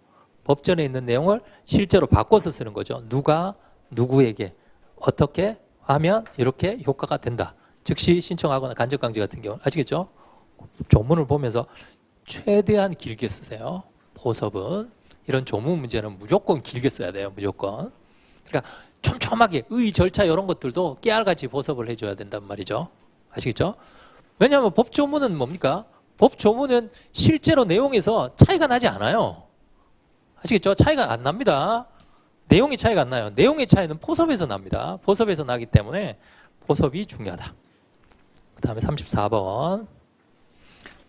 법전에 있는 내용을 실제로 바꿔서 쓰는 거죠. 누가 누구에게 어떻게 하면 이렇게 효과가 된다. 즉시 신청하거나 간접 강제 같은 경우 아시겠죠? 조문을 보면서 최대한 길게 쓰세요. 포섭은 이런 조문 문제는 무조건 길게 써야 돼요. 무조건. 그러니까 촘촘하게 의 절차 이런 것들도 깨알같이 포섭을 해줘야 된단 말이죠. 아시겠죠? 왜냐하면 법조문은 뭡니까? 법조문은 실제로 내용에서 차이가 나지 않아요. 아시겠죠? 차이가 안 납니다. 내용의 차이가 안 나요. 내용의 차이는 포섭에서 납니다. 포섭에서 나기 때문에 포섭이 중요하다. 그 다음에 34번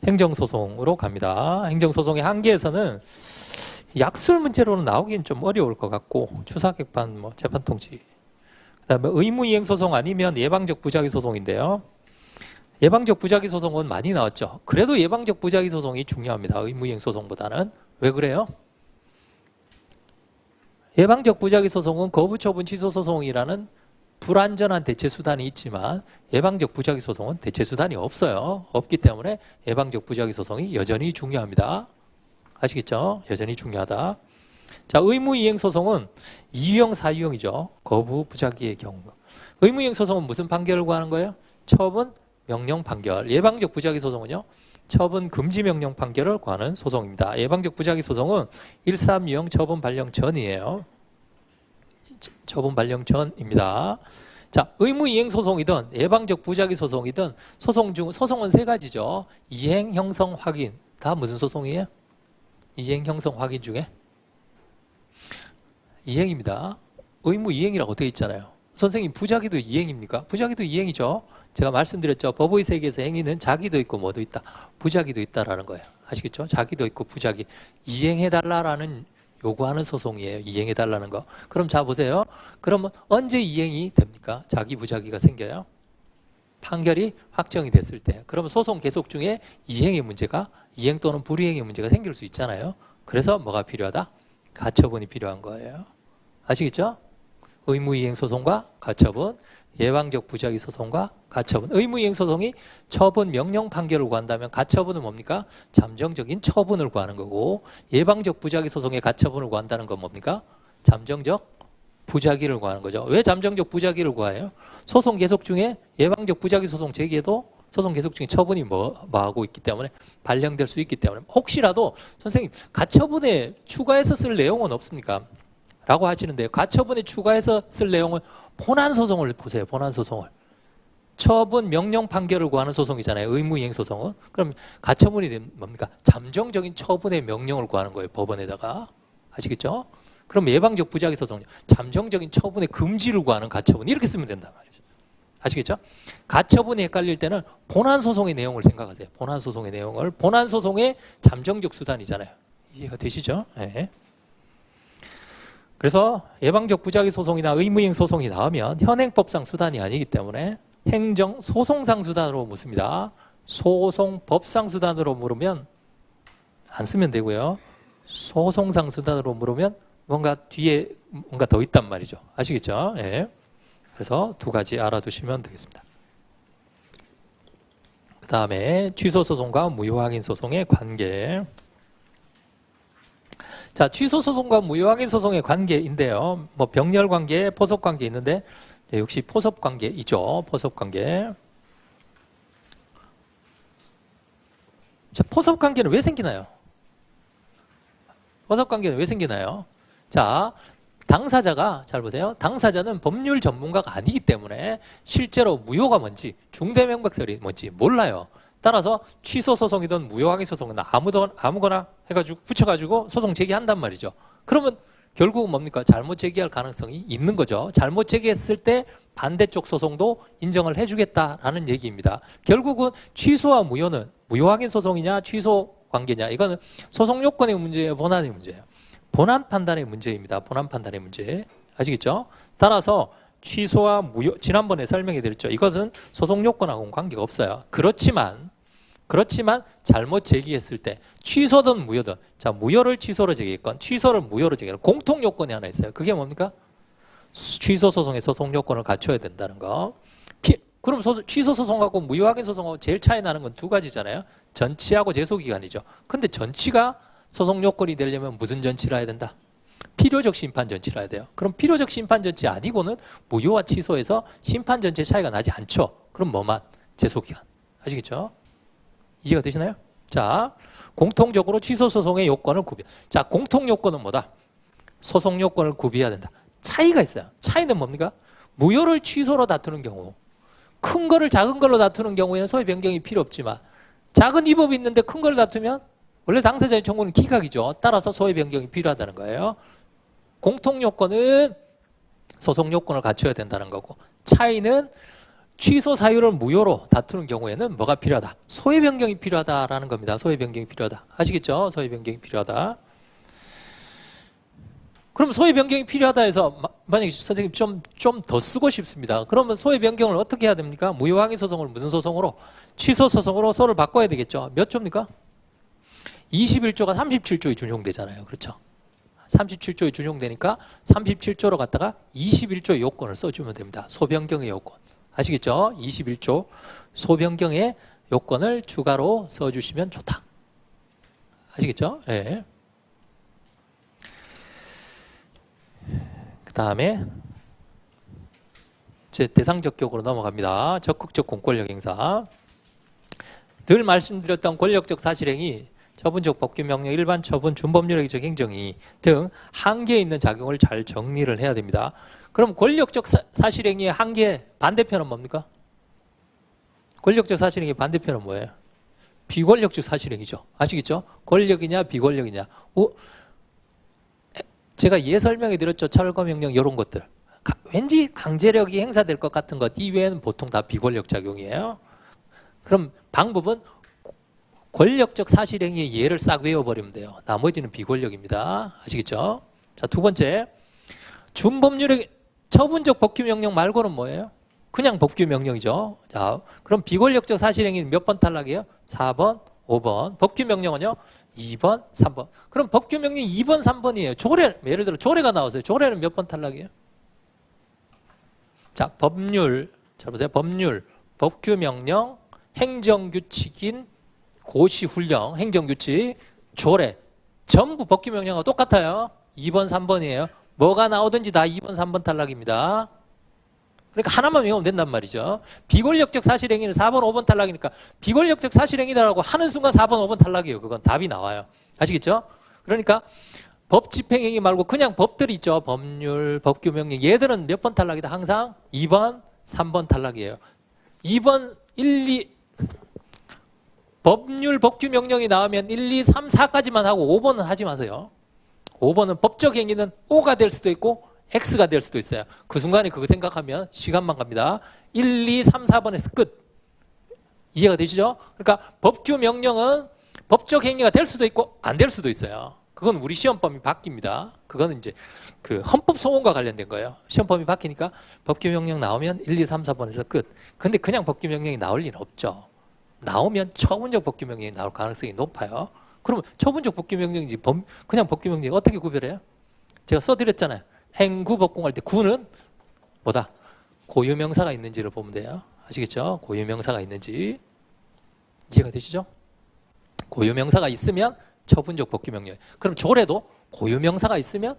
행정소송으로 갑니다. 행정소송의 한계에서는 약술 문제로는 나오긴 좀 어려울 것 같고 추사객판, 재판통지. 그 다음에 의무이행소송 아니면 예방적 부작위 소송인데요. 예방적 부작위 소송은 많이 나왔죠. 그래도 예방적 부작위 소송이 중요합니다. 의무이행소송보다는. 왜 그래요? 예방적 부작위 소송은 거부처분 취소소송이라는 불완전한 대체수단이 있지만 예방적 부작위 소송은 대체수단이 없어요. 없기 때문에 예방적 부작위 소송이 여전히 중요합니다. 아시겠죠? 여전히 중요하다. 자, 의무이행 소송은 2유형, 4유형이죠. 거부 부작위의 경우. 의무이행 소송은 무슨 판결을 구하는 거예요? 처분, 명령 판결. 예방적 부작위 소송은요? 처분 금지 명령 판결을 구하는 소송입니다. 예방적 부작위 소송은 1, 3유형 처분 발령 전이에요. 처분 발령 전입니다. 자, 의무이행 소송이든 예방적 부작위 소송이든 소송은 세 가지죠. 이행, 형성, 확인. 다 무슨 소송이에요? 이행, 형성, 확인 중에 이행입니다. 의무 이행이라고 되어 있잖아요. 선생님 부작위도 이행입니까? 부작위도 이행이죠. 제가 말씀드렸죠. 법의 세계에서 행위는 자기도 있고 뭐도 있다. 부작위도 있다라는 거예요. 아시겠죠? 자기도 있고 부작위. 이행해달라라는 요구하는 소송이에요. 이행해달라는 거. 그럼 자 보세요. 그러면 언제 이행이 됩니까? 자기 부작위가 생겨요. 판결이 확정이 됐을 때. 그러면 소송 계속 중에 이행 또는 불이행의 문제가 생길 수 있잖아요. 그래서 뭐가 필요하다? 가처분이 필요한 거예요. 아시겠죠? 의무이행 소송과 가처분, 예방적 부작위 소송과 가처분. 의무이행 소송이 처분 명령 판결을 구한다면 가처분은 뭡니까? 잠정적인 처분을 구하는 거고, 예방적 부작위 소송의 가처분을 구한다는 건 뭡니까? 잠정적 부작위를 구하는 거죠. 왜 잠정적 부작위를 구해요? 소송 계속 중에 예방적 부작위 소송 제기해도 소송 계속 중에 처분이 뭐하고 있기 때문에 발령될 수 있기 때문에, 혹시라도 선생님 가처분에 추가해서 쓸 내용은 없습니까? 라고 하시는데요. 가처분에 추가해서 쓸 내용은 본안소송을 보세요. 본안소송을. 처분 명령 판결을 구하는 소송이잖아요. 의무이행 소송은. 그럼 가처분이 뭡니까? 잠정적인 처분의 명령을 구하는 거예요. 법원에다가. 아시겠죠? 그럼 예방적 부작위 소송, 잠정적인 처분의 금지를 구하는 가처분, 이렇게 쓰면 된단 말이죠. 아시겠죠? 가처분이 헷갈릴 때는 본안소송의 내용을 생각하세요. 본안소송의 내용을. 본안소송의 잠정적 수단이잖아요. 이해가 되시죠? 네. 그래서 예방적 부작위 소송이나 의무이행 소송이 나오면 현행법상 수단이 아니기 때문에 행정 소송상 수단으로 묻습니다. 소송법상 수단으로 물으면 안 쓰면 되고요. 소송상 수단으로 물으면 뭔가 뒤에 뭔가 더 있단 말이죠. 아시겠죠? 예. 그래서 두 가지 알아두시면 되겠습니다. 그 다음에 취소소송과 무효확인 소송의 관계. 자, 취소소송과 무효확인 소송의 관계인데요. 뭐 병렬관계, 포섭관계 있는데 역시 포섭관계이죠. 포섭관계. 자, 포섭관계는 왜 생기나요? 포섭관계는 왜 생기나요? 자, 당사자가, 잘 보세요. 당사자는 법률 전문가가 아니기 때문에 실제로 무효가 뭔지, 중대명백설이 뭔지 몰라요. 따라서 취소소송이든 무효확인 소송이든 아무거나 해가지고 붙여가지고 소송 제기한단 말이죠. 그러면 결국은 뭡니까? 잘못 제기할 가능성이 있는 거죠. 잘못 제기했을 때 반대쪽 소송도 인정을 해주겠다라는 얘기입니다. 결국은 취소와 무효는 무효확인 소송이냐 취소 관계냐, 이거는 소송 요건의 문제예요, 본안의 문제예요. 본안 판단의 문제입니다. 본안 판단의 문제. 아시겠죠? 따라서 취소와 무효, 지난번에 설명해 드렸죠. 이것은 소송 요건하고는 관계가 없어요. 그렇지만 잘못 제기했을 때 취소든 무효든, 자, 무효를 취소로 제기했건 취소를 무효로 제기했건 공통 요건이 하나 있어요. 그게 뭡니까? 취소 소송의 소송 요건을 갖춰야 된다는 거. 그럼 취소 소송하고 무효확인 소송하고 제일 차이 나는 건 두 가지잖아요. 전치하고 제소기간이죠. 근데 전치가 소송 요건이 되려면 무슨 전치를 해야 된다? 필요적 심판 전치를 해야 돼요. 그럼 필요적 심판 전치 아니고는 무효와 취소에서 심판 전체 차이가 나지 않죠. 그럼 뭐만? 제소기간. 아시겠죠? 이해가 되시나요? 자, 공통적으로 취소 소송의 요건을 구비. 자, 공통 요건은 뭐다? 소송 요건을 구비해야 된다. 차이가 있어요. 차이는 뭡니까? 무효를 취소로 다투는 경우, 큰 거를 작은 걸로 다투는 경우에는 소위 변경이 필요 없지만, 작은 위법이 있는데 큰 걸 다투면 원래 당사자의 청구는 기각이죠. 따라서 소위 변경이 필요하다는 거예요. 공통 요건은 소송 요건을 갖춰야 된다는 거고, 차이는 취소 사유를 무효로 다투는 경우에는 뭐가 필요하다? 소위 변경이 필요하다라는 겁니다. 소위 변경이 필요하다. 아시겠죠? 소위 변경이 필요하다. 그럼 소위 변경이 필요하다 해서 만약에 선생님 좀 더 쓰고 싶습니다. 그러면 소위 변경을 어떻게 해야 됩니까? 무효확인 소송을 무슨 소송으로? 취소 소송으로 소를 바꿔야 되겠죠. 몇 조입니까? 21조가 37조에 준용되잖아요. 그렇죠? 37조에 준용되니까 37조로 갖다가 21조의 요건을 써주면 됩니다. 소변경의 요건. 아시겠죠? 21조 소변경의 요건을 추가로 써주시면 좋다. 아시겠죠? 예. 네. 그 다음에 제 대상적격으로 넘어갑니다. 적극적 공권력 행사. 늘 말씀드렸던 권력적 사실행위, 처분적 법규명령, 일반 처분, 준법률적 행정위 등 한계에 있는 작용을 잘 정리를 해야 됩니다. 그럼 권력적 사실행위의 한계, 반대편은 뭡니까? 권력적 사실행위의 반대편은 뭐예요? 비권력적 사실행위죠. 아시겠죠? 권력이냐 비권력이냐. 제가 설명해 드렸죠. 철거명령 이런 것들. 왠지 강제력이 행사될 것 같은 것 이외에는 보통 다 비권력 작용이에요. 그럼 방법은 권력적 사실행위의 예를 싹 외워버리면 돼요. 나머지는 비권력입니다. 아시겠죠? 자, 두 번째, 준법률의 처분적 법규명령 말고는 뭐예요? 그냥 법규명령이죠. 자, 그럼 비권력적 사실행위는 몇 번 탈락이에요? 4번, 5번. 법규명령은요? 2번, 3번. 그럼 법규명령 2번, 3번이에요. 조례, 예를 들어 조례가 나왔어요. 조례는 몇 번 탈락이에요? 자, 법률. 잘 보세요. 법률, 법규명령, 행정규칙인 고시훈령, 행정규칙, 조례. 전부 법규명령하고 똑같아요. 2번, 3번이에요. 뭐가 나오든지 다 2번, 3번 탈락입니다. 그러니까 하나만 외우면 된단 말이죠. 비권력적 사실행위는 4번, 5번 탈락이니까 비권력적 사실행위다라고 하는 순간 4번, 5번 탈락이에요. 그건 답이 나와요. 아시겠죠? 그러니까 법 집행행위 말고 그냥 법들이 있죠. 법률, 법규명령. 얘들은 몇 번 탈락이다? 항상 2번, 3번 탈락이에요. 2번, 1, 2 법률, 법규명령이 나오면 1, 2, 3, 4까지만 하고 5번은 하지 마세요. 5번은 법적 행위는 O가 될 수도 있고 X가 될 수도 있어요. 그 순간에 그거 생각하면 시간만 갑니다. 1, 2, 3, 4번에서 끝. 이해가 되시죠? 그러니까 법규 명령은 법적 행위가 될 수도 있고 안 될 수도 있어요. 그건 우리 시험범위 바뀝니다. 그거는 이제 그 헌법 소원과 관련된 거예요. 시험범위 바뀌니까 법규 명령 나오면 1, 2, 3, 4번에서 끝. 근데 그냥 법규 명령이 나올 리는 없죠. 나오면 처분적 법규 명령이 나올 가능성이 높아요. 그러면 처분적 법규 명령인지 그냥 법규 명령 어떻게 구별해요? 제가 써드렸잖아요. 행구 법공할 때 구는 뭐다? 고유명사가 있는지를 보면 돼요. 아시겠죠? 고유명사가 있는지. 이해가 되시죠? 고유명사가 있으면 처분적 법규명령. 그럼 조례도 고유명사가 있으면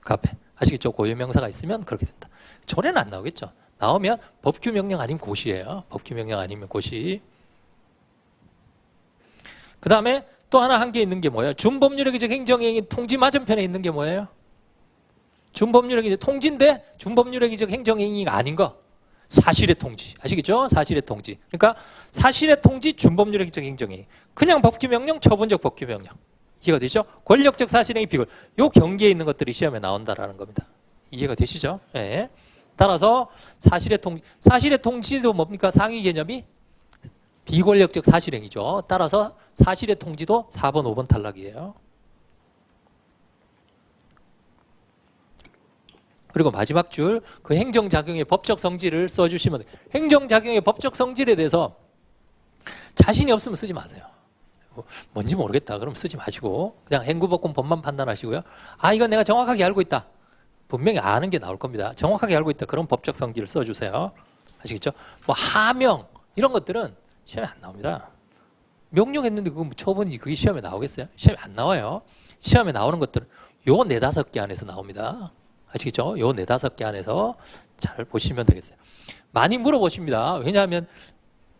그 앞에. 아시겠죠? 고유명사가 있으면 그렇게 된다. 조례는 안 나오겠죠? 나오면 법규명령 아니면 고시예요. 법규명령 아니면 고시. 그 다음에 또 하나 한 게 있는 게 뭐예요? 준법률행위적 행정행위 통지 맞은편에 있는 게 뭐예요? 준법률행위적 통지인데 준법률행위적 행정행위가 아닌 거. 사실의 통지. 아시겠죠? 사실의 통지. 그러니까 사실의 통지, 준법률행위적 행정행위. 그냥 법규명령, 처분적 법규명령. 이해가 되죠? 권력적 사실행위 비권. 요 경계에 있는 것들이 시험에 나온다라는 겁니다. 이해가 되시죠? 네. 따라서 사실의 통지도 뭡니까? 상위 개념이 비권력적 사실행위죠. 따라서 사실의 통지도 4번, 5번 탈락이에요. 그리고 마지막 줄, 그 행정작용의 법적 성질을 써주시면 돼요. 행정작용의 법적 성질에 대해서 자신이 없으면 쓰지 마세요. 뭔지 모르겠다. 그럼 쓰지 마시고 그냥 행구법권 법만 판단하시고요. 아, 이건 내가 정확하게 알고 있다. 분명히 아는 게 나올 겁니다. 정확하게 알고 있다. 그런 법적 성질을 써주세요. 아시겠죠? 뭐 하명 이런 것들은 시험에 안 나옵니다. 명령했는데 그건 처분이 그게 시험에 나오겠어요? 시험에 안 나와요. 시험에 나오는 것들은 요 4-5개 안에서 나옵니다. 아시겠죠? 요 4-5개 안에서 잘 보시면 되겠어요. 많이 물어보십니다. 왜냐하면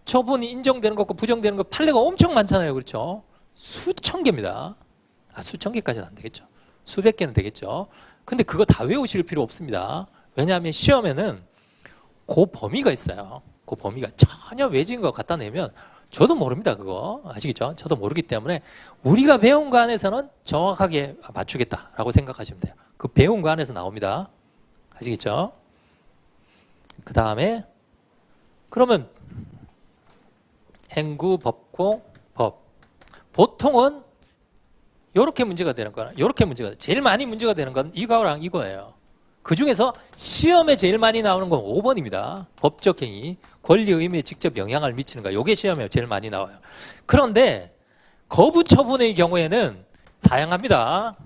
처분이 인정되는 것과 부정되는 것 판례가 엄청 많잖아요. 그렇죠? 수천 개입니다. 수천 개까지는 안 되겠죠. 수백 개는 되겠죠. 근데 그거 다 외우실 필요 없습니다. 왜냐하면 시험에는 그 범위가 있어요. 그 범위가 전혀 외진 거 갖다 내면 저도 모릅니다. 그거 아시겠죠? 저도 모르기 때문에 우리가 배운 거 안에서는 정확하게 맞추겠다라고 생각하시면 돼요. 그 배운 거 안에서 나옵니다. 아시겠죠? 그 다음에 그러면 행구, 법공, 법. 보통은 이렇게 문제가 되는 거나 이렇게 문제가 돼요. 제일 많이 문제가 되는 건 이거랑 이거예요. 그 중에서 시험에 제일 많이 나오는 건 5번입니다. 법적 행위, 권리 의무에 직접 영향을 미치는 거. 이게 시험에 제일 많이 나와요. 그런데 거부 처분의 경우에는 다양합니다.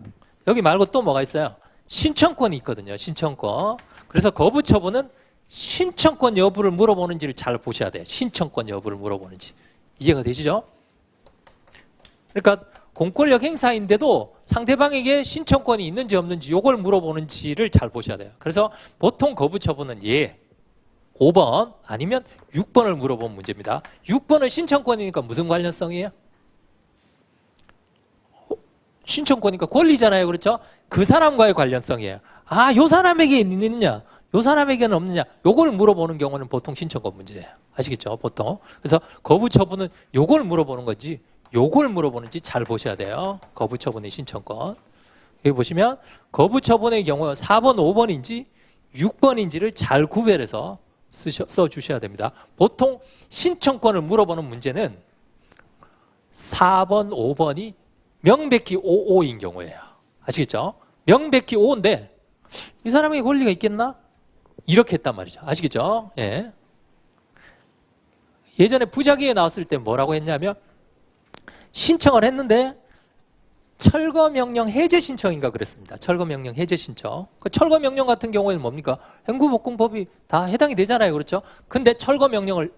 여기 말고 또 뭐가 있어요? 신청권이 있거든요. 신청권. 그래서 거부 처분은 신청권 여부를 물어보는지를 잘 보셔야 돼요. 신청권 여부를 물어보는지. 이해가 되시죠? 그러니까 공권력 행사인데도 상대방에게 신청권이 있는지 없는지 요걸 물어보는지를 잘 보셔야 돼요. 그래서 보통 거부 처분은 5번 아니면 6번을 물어본 문제입니다. 6번은 신청권이니까 무슨 관련성이에요? 신청권이니까 권리잖아요. 그렇죠? 그 사람과의 관련성이에요. 요 사람에게 있느냐? 요 사람에게는 없느냐? 요걸 물어보는 경우는 보통 신청권 문제예요. 아시겠죠? 보통. 그래서 거부 처분은 요걸 물어보는 거지 요걸 물어보는지 잘 보셔야 돼요. 거부 처분의 신청권. 여기 보시면 거부 처분의 경우 4번, 5번인지 6번인지를 잘 구별해서 써주셔야 됩니다. 보통 신청권을 물어보는 문제는 4번, 5번이 명백히 5인 경우예요. 아시겠죠? 명백히 5인데 이 사람에게 권리가 있겠나? 이렇게 했단 말이죠. 아시겠죠? 예. 예전에 부작위에 나왔을 때 뭐라고 했냐면 신청을 했는데 철거명령 해제 신청인가 그랬습니다. 철거명령 해제 신청. 그 철거명령 같은 경우에는 뭡니까? 행구복궁법이 다 해당이 되잖아요. 그렇죠? 근데 철거명령을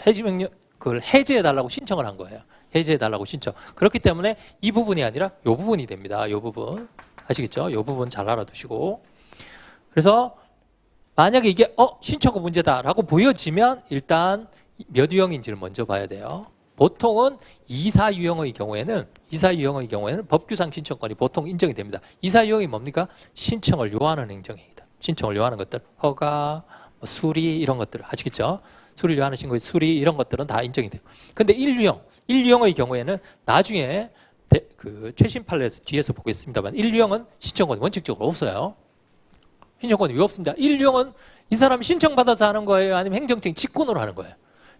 해지명령 그걸 해제해달라고 신청을 한 거예요. 해제해달라고 신청. 그렇기 때문에 이 부분이 아니라 이 부분이 됩니다. 이 부분. 아시겠죠? 이 부분 잘 알아두시고. 그래서 만약에 이게 신청권 문제다라고 보여지면 일단 몇 유형인지를 먼저 봐야 돼요. 보통은 이사 유형의 경우에는 법규상 신청권이 보통 인정이 됩니다. 이사 유형이 뭡니까? 신청을 요하는 행정입니다. 신청을 요하는 것들, 허가, 수리 이런 것들 아시겠죠? 수리를 요하는 신고, 수리 이런 것들은 다 인정이 돼요. 근데 1유형의 경우에는 나중에 그 최신 판례에서 뒤에서 보겠습니다만 1유형은 신청권이 원칙적으로 없어요. 신청권이 왜 없습니다. 1유형은 이 사람이 신청받아서 하는 거예요? 아니면 행정청이 직권으로 하는 거예요?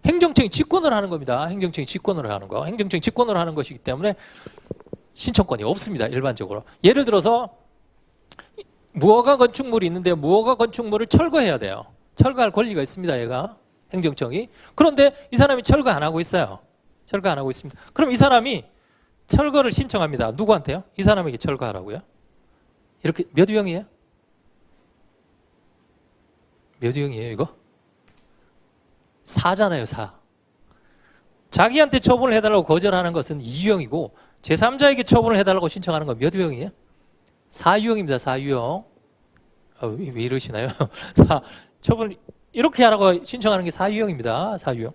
행정청이 직권으로 하는 겁니다. 행정청이 직권으로 하는 거. 행정청이 직권으로 하는 것이기 때문에 신청권이 없습니다. 일반적으로. 예를 들어서 무허가 건축물이 있는데 무허가 건축물을 철거해야 돼요. 철거할 권리가 있습니다. 얘가. 행정청이. 그런데 이 사람이 철거 안 하고 있어요. 철거 안 하고 있습니다. 그럼 이 사람이 철거를 신청합니다. 누구한테요? 이 사람에게 철거하라고요? 이렇게 몇 유형이에요? 몇 유형이에요 이거? 4잖아요 4. 자기한테 처분을 해달라고 거절하는 것은 2유형이고 제3자에게 처분을 해달라고 신청하는 건 몇 유형이에요? 4유형입니다. 4유형. 왜 이러시나요? 처분 이렇게 하라고 신청하는 게 4유형입니다. 4유형.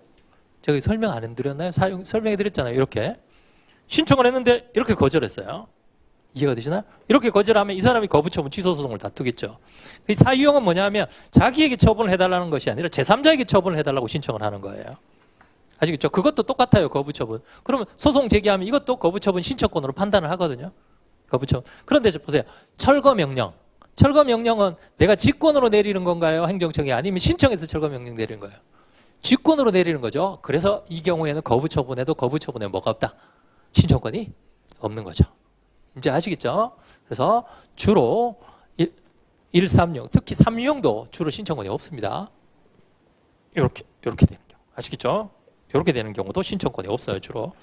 제가 설명 안 해드렸나요? 설명해 드렸잖아요. 이렇게. 신청을 했는데 이렇게 거절했어요. 이해가 되시나요? 이렇게 거절하면 이 사람이 거부처분 취소소송을 다투겠죠. 이 4유형은 뭐냐면 자기에게 처분을 해달라는 것이 아니라 제3자에게 처분을 해달라고 신청을 하는 거예요. 아시겠죠? 그것도 똑같아요. 거부처분. 그러면 소송 제기하면 이것도 거부처분 신청권으로 판단을 하거든요. 거부처분. 그런데 보세요. 철거명령. 철거명령은 내가 직권으로 내리는 건가요? 행정청이 아니면 신청해서 철거명령 내리는 거예요. 직권으로 내리는 거죠. 그래서 이 경우에는 거부처분에도 거부처분에 뭐가 없다? 신청권이 없는 거죠. 이제 아시겠죠? 그래서 주로 1, 3용, 특히 3유형도 주로 신청권이 없습니다. 이렇게 되는 경우. 아시겠죠? 이렇게 되는 경우도 신청권이 없어요, 주로.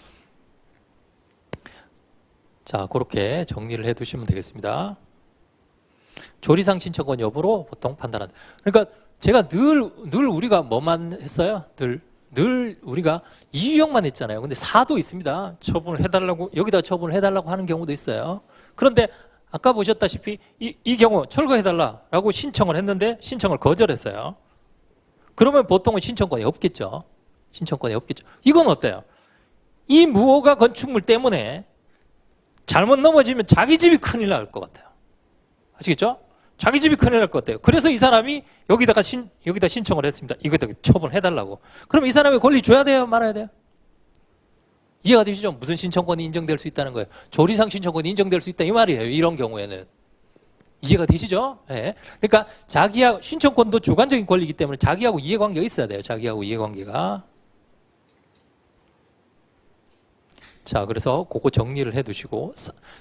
자, 그렇게 정리를 해 두시면 되겠습니다. 조리상 신청권 여부로 보통 판단한다. 그러니까 제가 늘 우리가 뭐만 했어요? 늘 우리가 2유형만 했잖아요. 근데 4도 있습니다. 처분을 해달라고, 여기다 처분을 해달라고 하는 경우도 있어요. 그런데 아까 보셨다시피 이 경우 철거해달라고 신청을 했는데 신청을 거절했어요. 그러면 보통은 신청권이 없겠죠. 신청권이 없겠죠. 이건 어때요? 이 무허가 건축물 때문에 잘못 넘어지면 자기 집이 큰일 날 것 같아요. 아시겠죠? 자기 집이 큰일 날 것 같아요. 그래서 이 사람이 여기다 신청을 했습니다. 이거다 처분해달라고. 그럼 이 사람의 권리 줘야 돼요? 말아야 돼요? 이해가 되시죠? 무슨 신청권이 인정될 수 있다는 거예요? 조리상 신청권이 인정될 수 있다 이 말이에요. 이런 경우에는. 이해가 되시죠? 네. 그러니까 자기하고 신청권도 주관적인 권리이기 때문에 자기하고 이해관계가 있어야 돼요. 자기하고 이해관계가. 자, 그래서 그거 정리를 해 두시고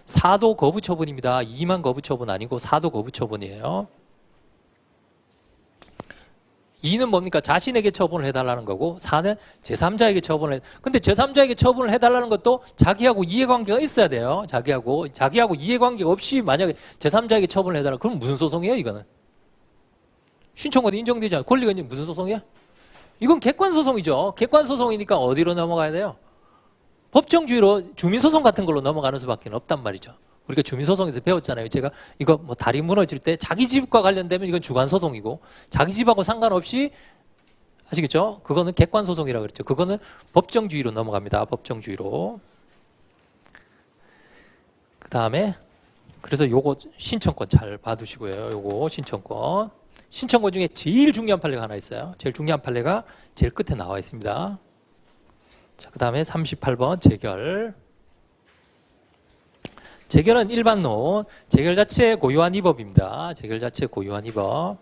4도 거부처분입니다. 2만 거부처분 아니고 4도 거부처분이에요. 2는 뭡니까? 자신에게 처분을 해달라는 거고 4는 제3자에게 처분을 해. 근데 제3자에게 처분을 해달라는 것도 자기하고 이해관계가 있어야 돼요. 자기하고 이해관계가 없이 만약에 제3자에게 처분을 해달라 그럼 무슨 소송이에요? 이거는 신청권이 인정되지 않아요. 권리가 있는 무슨 소송이야? 이건 객관소송이죠. 객관소송이니까 어디로 넘어가야 돼요? 법정주의로 주민소송 같은 걸로 넘어가는 수밖에 없단 말이죠. 우리가 주민소송에서 배웠잖아요. 제가 이거 뭐 다리 무너질 때 자기 집과 관련되면 이건 주관소송이고 자기 집하고 상관없이 아시겠죠? 그거는 객관소송이라고 그랬죠. 그거는 법정주의로 넘어갑니다. 법정주의로. 그 다음에 그래서 요거 신청권 잘 봐두시고요. 요거 신청권. 신청권 중에 제일 중요한 판례가 하나 있어요. 제일 중요한 판례가 제일 끝에 나와 있습니다. 자, 그 다음에 38번 재결. 재결은 일반론. 재결 자체 고유한 위법입니다. 재결 자체 고유한 위법.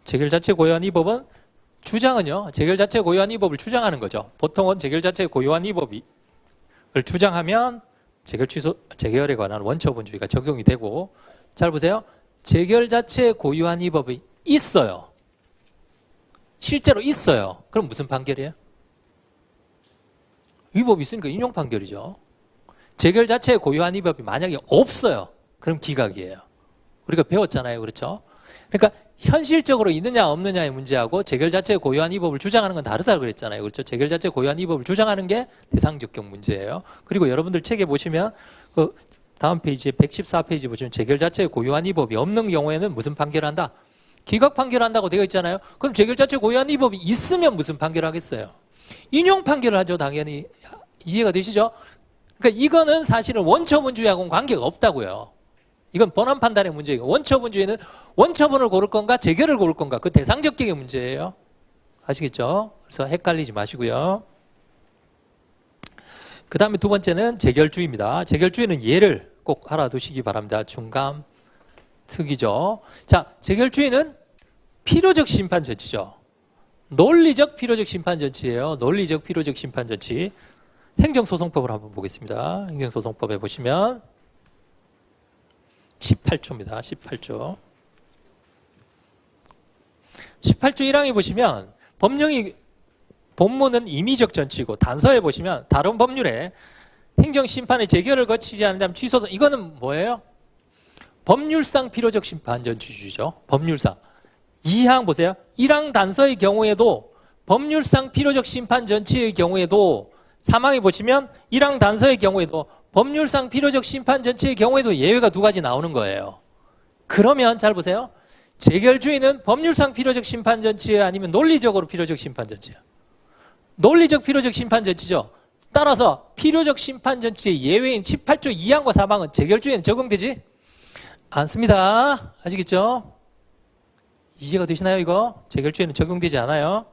재결 자체 고유한 위법은 주장은요. 재결 자체 고유한 위법을 주장하는 거죠. 보통은 재결 자체 고유한 위법을 주장하면 재결에 관한 원처분주의가 적용이 되고 잘 보세요. 재결 자체에 고유한 위법이 있어요. 실제로 있어요. 그럼 무슨 판결이에요? 위법이 있으니까 인용 판결이죠. 재결 자체에 고유한 위법이 만약에 없어요. 그럼 기각이에요. 우리가 배웠잖아요. 그렇죠? 그러니까 현실적으로 있느냐 없느냐의 문제하고 재결 자체에 고유한 위법을 주장하는 건 다르다고 그랬잖아요. 그렇죠? 재결 자체에 고유한 위법을 주장하는 게 대상 적격 문제예요. 그리고 여러분들 책에 보시면 그 다음 페이지에 114페이지 보시면 재결 자체에 고유한 위법이 없는 경우에는 무슨 판결을 한다? 기각 판결한다고 되어 있잖아요. 그럼 재결 자체에 고유한 위법이 있으면 무슨 판결을 하겠어요? 인용 판결을 하죠. 당연히. 이해가 되시죠? 그러니까 이거는 사실은 원처분주의하고는 관계가 없다고요. 이건 본안 판단의 문제이고 원처분주의는 원처분을 고를 건가 재결을 고를 건가 그 대상 적격의 문제예요. 아시겠죠? 그래서 헷갈리지 마시고요. 그 다음에 두 번째는 재결주의입니다. 재결주의는 예를 꼭 알아두시기 바랍니다. 중감, 특이죠. 자, 재결주의는 필요적 심판 조치죠. 논리적 필요적 심판 조치예요. 논리적 필요적 심판 조치. 행정소송법을 한번 보겠습니다. 행정소송법에 보시면 18조입니다. 18조. 18조 1항에 보시면 법령이 본문은 임의적 전치고 단서에 보시면 다른 법률에 행정심판의 재결을 거치지 않는다면 취소서 이거는 뭐예요? 법률상 필요적 심판 전치주죠. 법률상. 2항 보세요. 1항 단서의 경우에도 법률상 필요적 심판 전치의 경우에도 3항에 보시면 1항 단서의 경우에도 법률상 필요적 심판 전치의 경우에도 예외가 두 가지 나오는 거예요. 그러면 잘 보세요. 재결주의는 법률상 필요적 심판 전치예요? 아니면 논리적으로 필요적 심판 전치예요? 논리적 필요적 심판 전치죠. 따라서 필요적 심판 전치의 예외인 18조 2항과 3항은 재결주의에는 적용되지 않습니다. 아시겠죠? 이해가 되시나요 이거? 재결주의에는 적용되지 않아요.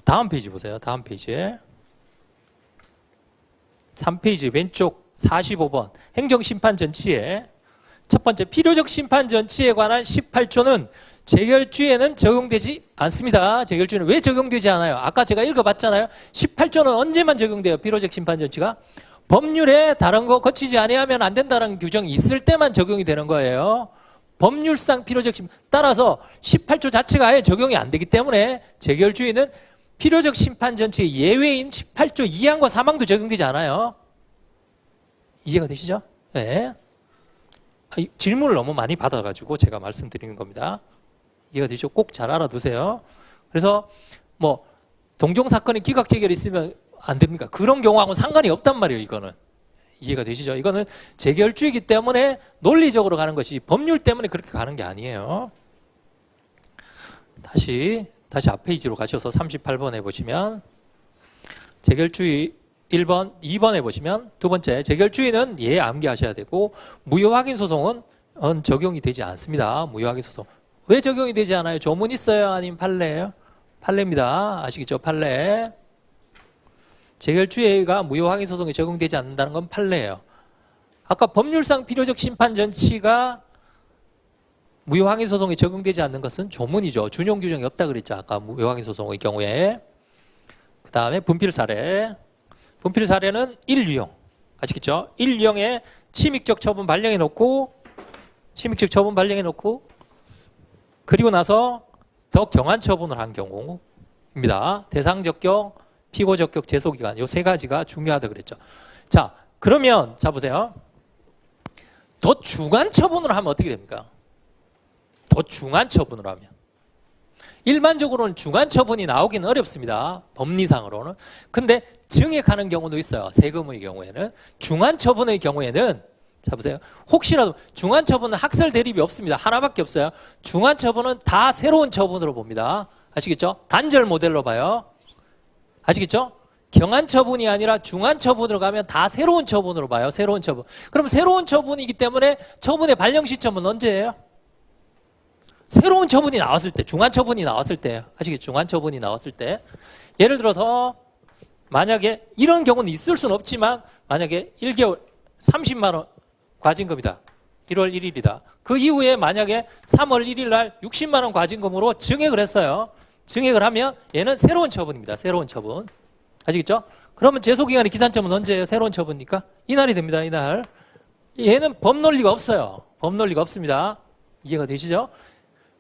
다음 페이지 보세요. 다음 페이지에 3페이지 왼쪽 45번 행정심판 전치에 첫 번째 필요적 심판 전치에 관한 18조는 재결주의에는 적용되지 않습니다. 재결주의는 왜 적용되지 않아요? 아까 제가 읽어봤잖아요. 18조는 언제만 적용돼요? 필요적 심판 전치가 법률에 다른 거 거치지 아니하면 안 된다는 규정이 있을 때만 적용이 되는 거예요. 법률상 필요적 심판 따라서 18조 자체가 아예 적용이 안 되기 때문에 재결주의는 필요적 심판 전치의 예외인 18조 2항과 3항도 적용되지 않아요. 이해가 되시죠? 네. 질문을 너무 많이 받아가지고 제가 말씀드리는 겁니다. 이해가 되시죠? 꼭 잘 알아두세요. 그래서 뭐 동종 사건의 기각 재결이 있으면 안 됩니까? 그런 경우하고는 상관이 없단 말이에요. 이거는 이해가 되시죠? 이거는 재결주의이기 때문에 논리적으로 가는 것이 법률 때문에 그렇게 가는 게 아니에요. 다시 앞 페이지로 가셔서 38번에 보시면 재결주의 1번, 2번에 보시면 두 번째 재결주의는 예 암기하셔야 되고 무효확인 소송은 적용이 되지 않습니다. 무효확인 소송. 왜 적용이 되지 않아요? 조문 있어요? 아니면 판례예요? 판례입니다. 아시겠죠? 판례. 재결주의가 무효확인 소송에 적용되지 않는다는 건 판례예요. 아까 법률상 필요적 심판 전치가 무효확인 소송에 적용되지 않는 것은 조문이죠. 준용 규정이 없다 그랬죠. 아까 무효확인 소송의 경우에. 그 다음에 분필 사례. 분필 사례는 1유형. 아시겠죠? 1유형에 침익적 처분 발령해 놓고 침익적 처분 발령해 놓고 그리고 나서 더 경한 처분을 한 경우입니다. 대상 적격, 피고 적격, 제소 기간 이 세 가지가 중요하다 그랬죠. 자, 그러면 자 보세요. 더 중한 처분을 하면 어떻게 됩니까? 더 중한 처분을 하면 일반적으로는 중한 처분이 나오기는 어렵습니다. 법리상으로는. 근데 증액하는 경우도 있어요. 세금의 경우에는. 중한 처분의 경우에는 자 보세요. 혹시라도 중한 처분은 학설 대립이 없습니다. 하나밖에 없어요. 중한 처분은 다 새로운 처분으로 봅니다. 아시겠죠? 단절 모델로 봐요. 아시겠죠? 경한 처분이 아니라 중한 처분으로 가면 다 새로운 처분으로 봐요. 새로운 처분. 그럼 새로운 처분이기 때문에 처분의 발령 시점은 언제예요? 새로운 처분이 나왔을 때, 중한 처분이 나왔을 때, 아시겠죠? 중한 처분이 나왔을 때. 예를 들어서 만약에 이런 경우는 있을 수는 없지만 만약에 1개월 30만 원 과징금이다. 1월 1일이다. 그 이후에 만약에 3월 1일 날 60만 원 과징금으로 증액을 했어요. 증액을 하면 얘는 새로운 처분입니다. 새로운 처분. 아시겠죠? 그러면 제소기간의 기산점은 언제예요? 새로운 처분이니까? 이날이 됩니다. 이날. 얘는 법논리가 없어요. 법논리가 없습니다. 이해가 되시죠?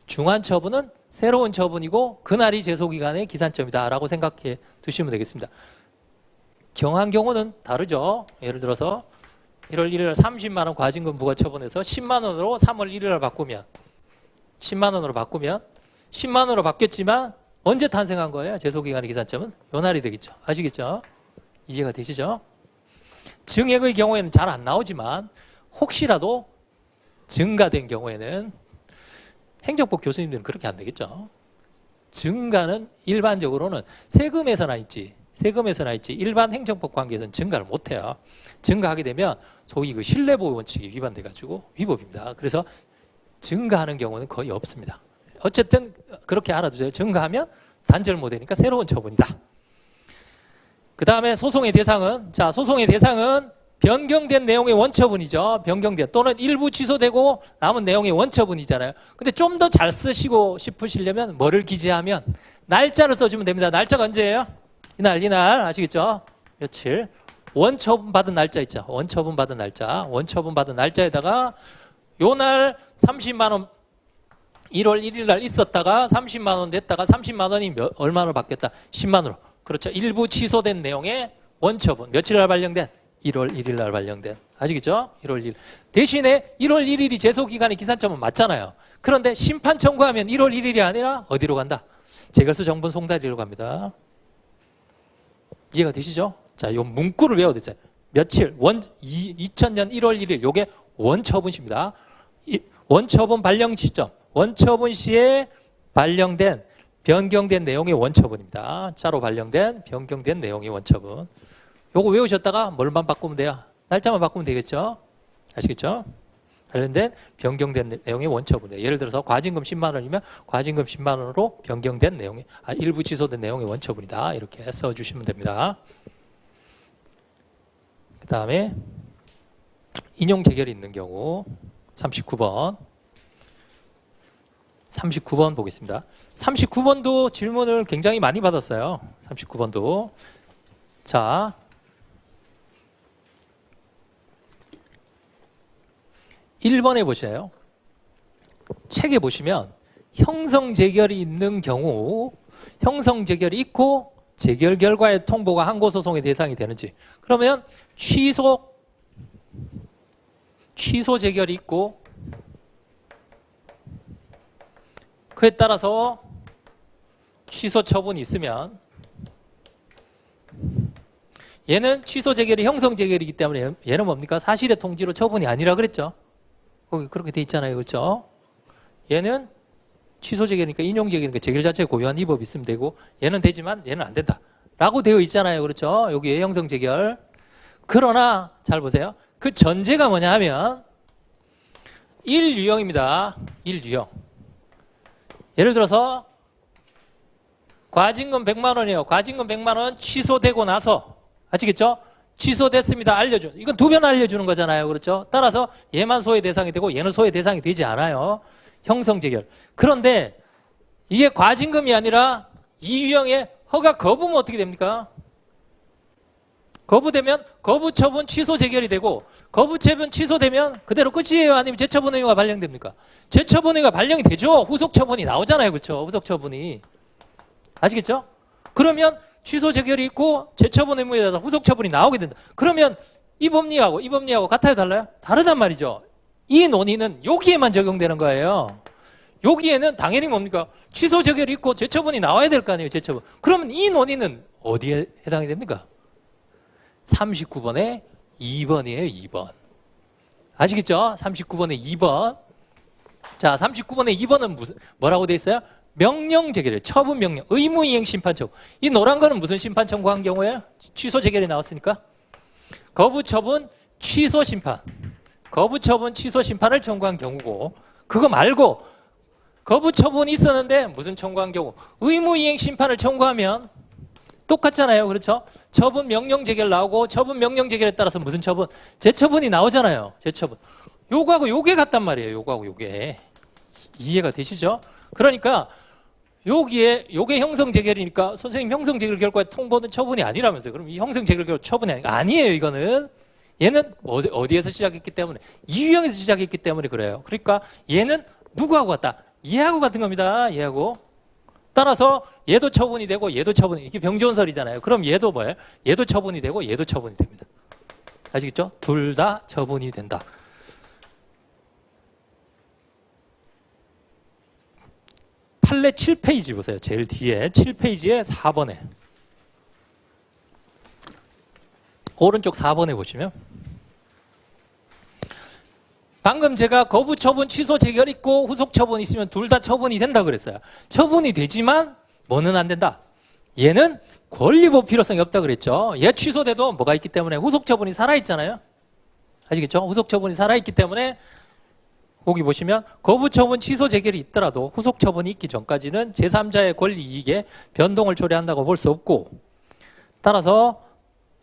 중한 처분은 새로운 처분이고 그날이 제소기간의 기산점이다 라고 생각해 두시면 되겠습니다. 경한 경우는 다르죠. 예를 들어서 1월 1일 30만 원 과징금 부과 처분해서 10만 원으로 3월 1일 날 바꾸면 10만 원으로 바꾸면 10만 원으로 바뀌었지만 언제 탄생한 거예요? 제소기간의 기산점은 요 날이 되겠죠. 아시겠죠? 이해가 되시죠? 증액의 경우에는 잘 안 나오지만 혹시라도 증가된 경우에는 행정법 교수님들은 그렇게 안 되겠죠. 증가는 일반적으로는 세금에서나 있지 일반 행정법 관계에서는 증가를 못해요. 증가하게 되면 소위 그 신뢰보호 원칙이 위반돼 가지고 위법입니다. 그래서 증가하는 경우는 거의 없습니다. 어쨌든 그렇게 알아두세요. 증가하면 단절 못 되니까 새로운 처분이다. 그 다음에 소송의 대상은, 자, 소송의 대상은 변경된 내용의 원처분이죠. 변경된 또는 일부 취소되고 남은 내용의 원처분이잖아요. 근데 좀 더 잘 쓰시고 싶으시려면 뭐를 기재하면 날짜를 써주면 됩니다. 날짜가 언제예요? 이날 아시겠죠? 며칠? 원처분 받은 날짜 있죠. 원처분 받은 날짜에다가 요날 30만 원 1월 1일 날 있었다가 30만 원 냈다가 30만 원이 얼마로 바뀌었다? 10만 원으로. 그렇죠. 일부 취소된 내용의 원처분. 며칠 날 발령된? 1월 1일 날 발령된. 아시겠죠? 1월 1일. 대신에 1월 1일이 제소기간의 기산점은 맞잖아요. 그런데 심판 청구하면 1월 1일이 아니라 어디로 간다? 재결서 정분 송달이로 갑니다. 이해가 되시죠? 자, 요 문구를 외워야 되죠. 며칠, 2000년 1월 1일, 요게 원처분시입니다. 원처분 발령 시점, 원처분 시에 발령된, 변경된 내용의 원처분입니다. 자로 발령된, 변경된 내용의 원처분. 요거 외우셨다가 뭘만 바꾸면 돼요? 날짜만 바꾸면 되겠죠? 아시겠죠? 관련된 변경된 내용의 원처분이에요. 예를 들어서 과징금 10만 원이면 과징금 10만 원으로 변경된 내용의 일부 취소된 내용의 원처분이다. 이렇게 써주시면 됩니다. 그 다음에 인용 재결이 있는 경우 39번 보겠습니다. 39번도 질문을 굉장히 많이 받았어요. 39번도. 자, 1번에 보세요. 책에 보시면 형성 재결이 있는 경우, 형성 재결이 있고 재결 결과의 통보가 항고 소송의 대상이 되는지. 그러면 취소 재결이 있고 그에 따라서 취소 처분이 있으면 얘는 취소 재결이 형성 재결이기 때문에 얘는 뭡니까? 사실의 통지로 처분이 아니라 그랬죠. 거기 그렇게 돼 있잖아요. 그렇죠? 얘는 취소 재결이니까 인용 재결이니까 재결 자체에 고유한 위법이 있으면 되고 얘는 되지만 얘는 안 된다. 라고 되어 있잖아요. 그렇죠? 여기에 형성 재결. 그러나 잘 보세요. 그 전제가 뭐냐 하면 1유형입니다. 1유형. 예를 들어서 과징금 100만 원이에요. 과징금 100만 원 취소되고 나서 아시겠죠? 취소됐습니다. 알려준. 이건 두 번 알려주는 거잖아요. 그렇죠? 따라서 얘만 소외 대상이 되고 얘는 소외 대상이 되지 않아요. 형성 재결. 그런데 이게 과징금이 아니라 이유형의 허가 거부면 어떻게 됩니까? 거부되면 거부 처분 취소 재결이 되고 거부 처분 취소되면 그대로 끝이에요? 아니면 재처분 의무가 발령됩니까? 재처분 의무가 발령이 되죠. 후속 처분이 나오잖아요. 그렇죠? 후속 처분이. 아시겠죠? 그러면 취소 재결이 있고 재처분 의무에 따라서 후속 처분이 나오게 된다. 그러면 이 법리하고 같아요? 달라요? 다르단 말이죠. 이 논의는 여기에만 적용되는 거예요. 여기에는 당연히 뭡니까? 취소 재결이 있고 재처분이 나와야 될 거 아니에요. 재처분. 그러면 이 논의는 어디에 해당이 됩니까? 39번에 2번이에요. 2번. 아시겠죠? 39번에 2번. 자, 39번에 2번은 뭐라고 돼 있어요? 명령 재결이에요. 처분 명령. 의무이행 심판 청구. 이 노란 거는 무슨 심판 청구한 경우예요? 취소 재결이 나왔으니까. 거부 처분 취소 심판. 거부 처분 취소 심판을 청구한 경우고 그거 말고 거부 처분이 있었는데 무슨 청구한 경우? 의무이행 심판을 청구하면 똑같잖아요. 그렇죠? 처분 명령 재결 나오고 처분 명령 재결에 따라서 무슨 처분? 재처분이 나오잖아요. 재처분. 요거하고 요게 같단 말이에요. 요거하고 요게. 이해가 되시죠? 그러니까 여기에 요게 형성 재결이니까 선생님 형성 재결 결과에 통보는 처분이 아니라면서요. 그럼 이 형성 재결 결과 처분이 아니에요. 이거는 얘는 어디에서 시작했기 때문에? 이유형에서 시작했기 때문에 그래요. 그러니까 얘는 누구하고 같다? 얘하고 같은 겁니다. 얘하고. 따라서 얘도 처분이 되고 얘도 처분이, 이게 병조원설이잖아요. 그럼 얘도 뭐예요? 얘도 처분이 되고 얘도 처분이 됩니다. 아시겠죠? 둘 다 처분이 된다. 판례 7페이지 보세요. 제일 뒤에 7페이지에 4번에 오른쪽 4번에 보시면 방금 제가 거부 처분 취소 재결 있고 후속 처분 있으면 둘 다 처분이 된다 그랬어요. 처분이 되지만 뭐는 안 된다. 얘는 권리보호 필요성이 없다 그랬죠. 얘 취소돼도 뭐가 있기 때문에 후속 처분이 살아있잖아요. 아시겠죠? 후속 처분이 살아있기 때문에 거기 보시면 거부 처분 취소 재결이 있더라도 후속 처분이 있기 전까지는 제3자의 권리 이익에 변동을 초래한다고 볼 수 없고, 따라서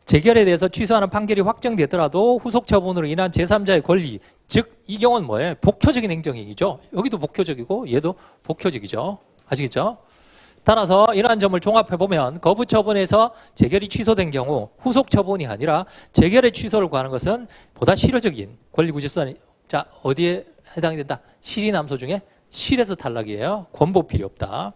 재결에 대해서 취소하는 판결이 확정되더라도 후속 처분으로 인한 제3자의 권리, 즉 이 경우는 뭐예요? 복효적인 행정이익이죠. 여기도 복효적이고 얘도 복효적이죠. 아시겠죠? 따라서 이러한 점을 종합해보면 거부 처분에서 재결이 취소된 경우 후속 처분이 아니라 재결의 취소를 구하는 것은 보다 실효적인 권리구제수단이, 자, 어디에 해당이 된다? 실의남소 중에 실에서 탈락이에요. 권보 필요 없다.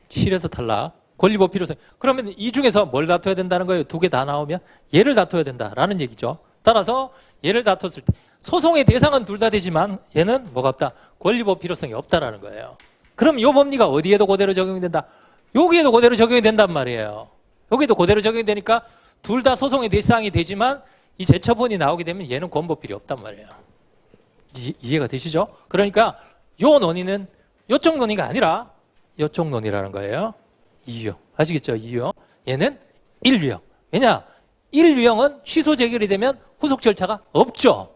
실에서 탈락. 권리보호 필요성. 그러면 이 중에서 뭘 다퉈야 된다는 거예요? 두 개 다 나오면 얘를 다퉈야 된다라는 얘기죠. 따라서 얘를 다퉜을 때 소송의 대상은 둘 다 되지만 얘는 뭐가 없다? 권리보호 필요성이 없다라는 거예요. 그럼 이 법리가 어디에도 그대로 적용이 된다? 여기에도 그대로 적용이 된단 말이에요. 여기도 그대로 적용이 되니까 둘 다 소송의 대상이 되지만 이 재처분이 나오게 되면 얘는 권보 필요 없단 말이에요. 이해가 되시죠? 그러니까 요 논의는 요쪽 논의가 아니라 요쪽 논의라는 거예요. 2유형. 아시겠죠? 2유형. 얘는 1유형. 왜냐? 1유형은 취소 재결이 되면 후속 절차가 없죠.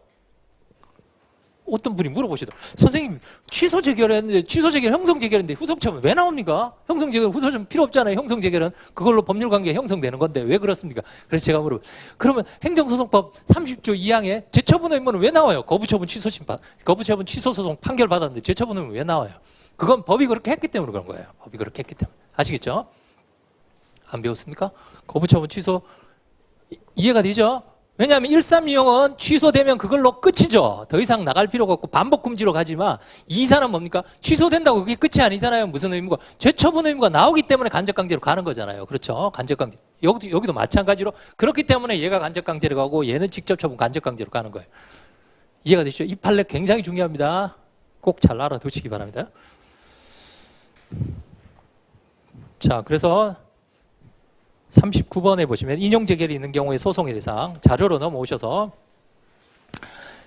어떤 분이 물어보시더라고요. 선생님, 취소 재결했는데, 취소 재결, 형성 재결인데 후속 처분 왜 나옵니까? 형성 재결, 후속 처분 필요 없잖아요. 형성 재결은 그걸로 법률 관계 형성되는 건데 왜 그렇습니까? 그래서 제가 그러면 행정소송법 30조 2항에 재처분 의무는 왜 나와요? 거부처분 취소 심판, 거부처분 취소 소송 판결 받았는데 재처분 의무 왜 나와요? 그건 법이 그렇게 했기 때문에 그런 거예요. 법이 그렇게 했기 때문에. 아시겠죠? 안 배웠습니까? 거부처분 취소 이해가 되죠? 왜냐하면 132형은 취소되면 그걸로 끝이죠. 더 이상 나갈 필요가 없고 반복 금지로 가지만 2사는 뭡니까? 취소된다고 그게 끝이 아니잖아요. 무슨 의무가? 재처분 의무가 나오기 때문에 간접강제로 가는 거잖아요. 그렇죠? 간접강제. 여기도 마찬가지로 그렇기 때문에 얘가 간접강제로 가고 얘는 직접 처분 간접강제로 가는 거예요. 이해가 되시죠? 이 판례 굉장히 중요합니다. 꼭 잘 알아두시기 바랍니다. 자, 그래서 39번에 보시면 인용재결이 있는 경우에 소송의 대상 자료로 넘어오셔서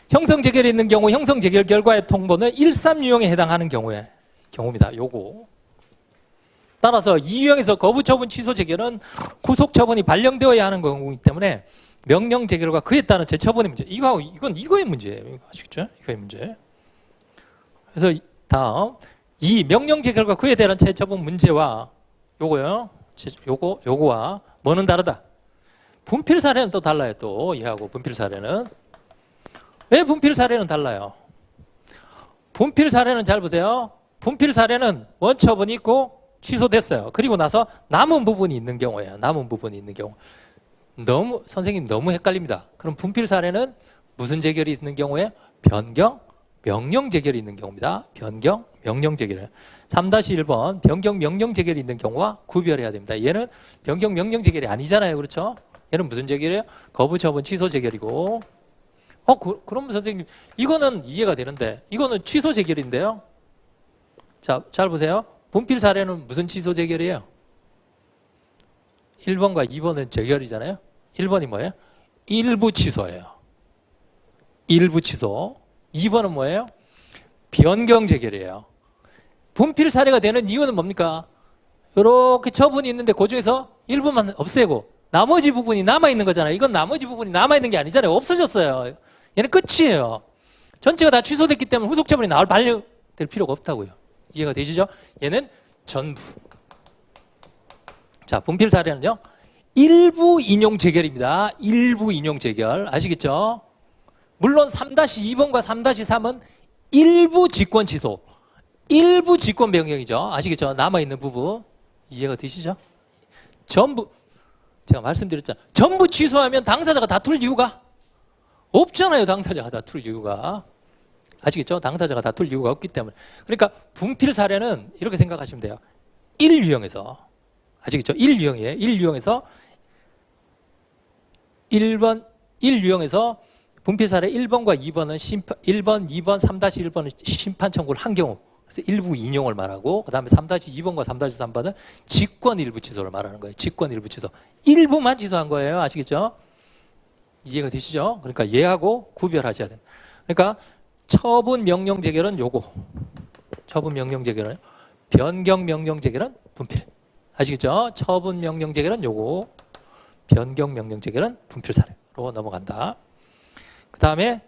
형성재결이 있는 경우 형성재결 결과의 통보는 132유형에 해당하는 경우입니다. 요거. 따라서 2유형에서 거부처분 취소재결은 구속처분이 발령되어야 하는 경우이기 때문에 명령재결과 그에 따른 재처분의 문제. 이건 이거의 문제예요. 아시겠죠? 이거의 문제. 그래서 다음 이 명령재결과 그에 대한 재처분 문제와 요거요. 요거와 뭐는 다르다? 분필 사례는 또 달라요. 또 얘하고 분필 사례는. 왜 분필 사례는 달라요? 분필 사례는 잘 보세요. 분필 사례는 원처분이 있고 취소됐어요. 그리고 나서 남은 부분이 있는 경우예요. 남은 부분이 있는 경우. 선생님 너무 헷갈립니다. 그럼 분필 사례는 무슨 재결이 있는 경우에? 변경, 명령 재결이 있는 경우입니다. 변경, 명령 재결. 3-1번 변경, 명령 재결이 있는 경우와 구별해야 됩니다. 얘는 변경, 명령 재결이 아니잖아요. 그렇죠? 얘는 무슨 재결이에요? 거부, 처분, 취소 재결이고. 그럼 선생님 이거는 이해가 되는데 이거는 취소 재결인데요. 자, 잘 보세요. 분필 사례는 무슨 취소 재결이에요? 1번과 2번은 재결이잖아요. 1번이 뭐예요? 일부 취소예요. 일부 취소. 2번은 뭐예요? 변경 재결이에요. 분필 사례가 되는 이유는 뭡니까? 이렇게 처분이 있는데 그 중에서 일부만 없애고 나머지 부분이 남아있는 거잖아요. 이건 나머지 부분이 남아있는 게 아니잖아요. 없어졌어요. 얘는 끝이에요. 전체가 다 취소됐기 때문에 후속 처분이 발령될 필요가 없다고요. 이해가 되시죠? 얘는 전부. 자, 분필 사례는요. 일부 인용 재결입니다. 일부 인용 재결. 아시겠죠? 물론 3-2번과 3-3은 일부 직권 취소. 일부 직권 변경이죠. 아시겠죠? 남아있는 부분. 이해가 되시죠? 전부, 제가 말씀드렸잖아요. 전부 취소하면 당사자가 다툴 이유가 없잖아요. 당사자가 다툴 이유가. 아시겠죠? 당사자가 다툴 이유가 없기 때문에. 그러니까 분필 사례는 이렇게 생각하시면 돼요. 1유형에서 아시겠죠? 1유형이에요. 1유형에서 분필 사례 1번과 2번은 1번, 2번, 3-1번은 심판 청구를 한 경우. 그래서 일부 인용을 말하고 그다음에 3-2번과 3-3번은 직권 일부 취소를 말하는 거예요. 직권 일부 취소. 일부만 취소한 거예요. 아시겠죠? 이해가 되시죠? 그러니까 얘하고 구별하셔야 됩니다. 그러니까 처분 명령 재결은 요거. 처분 명령 재결은 변경 명령 재결은 분필. 아시겠죠? 처분 명령 재결은 요거. 변경 명령 재결은 분필 사례로 넘어간다. 그다음에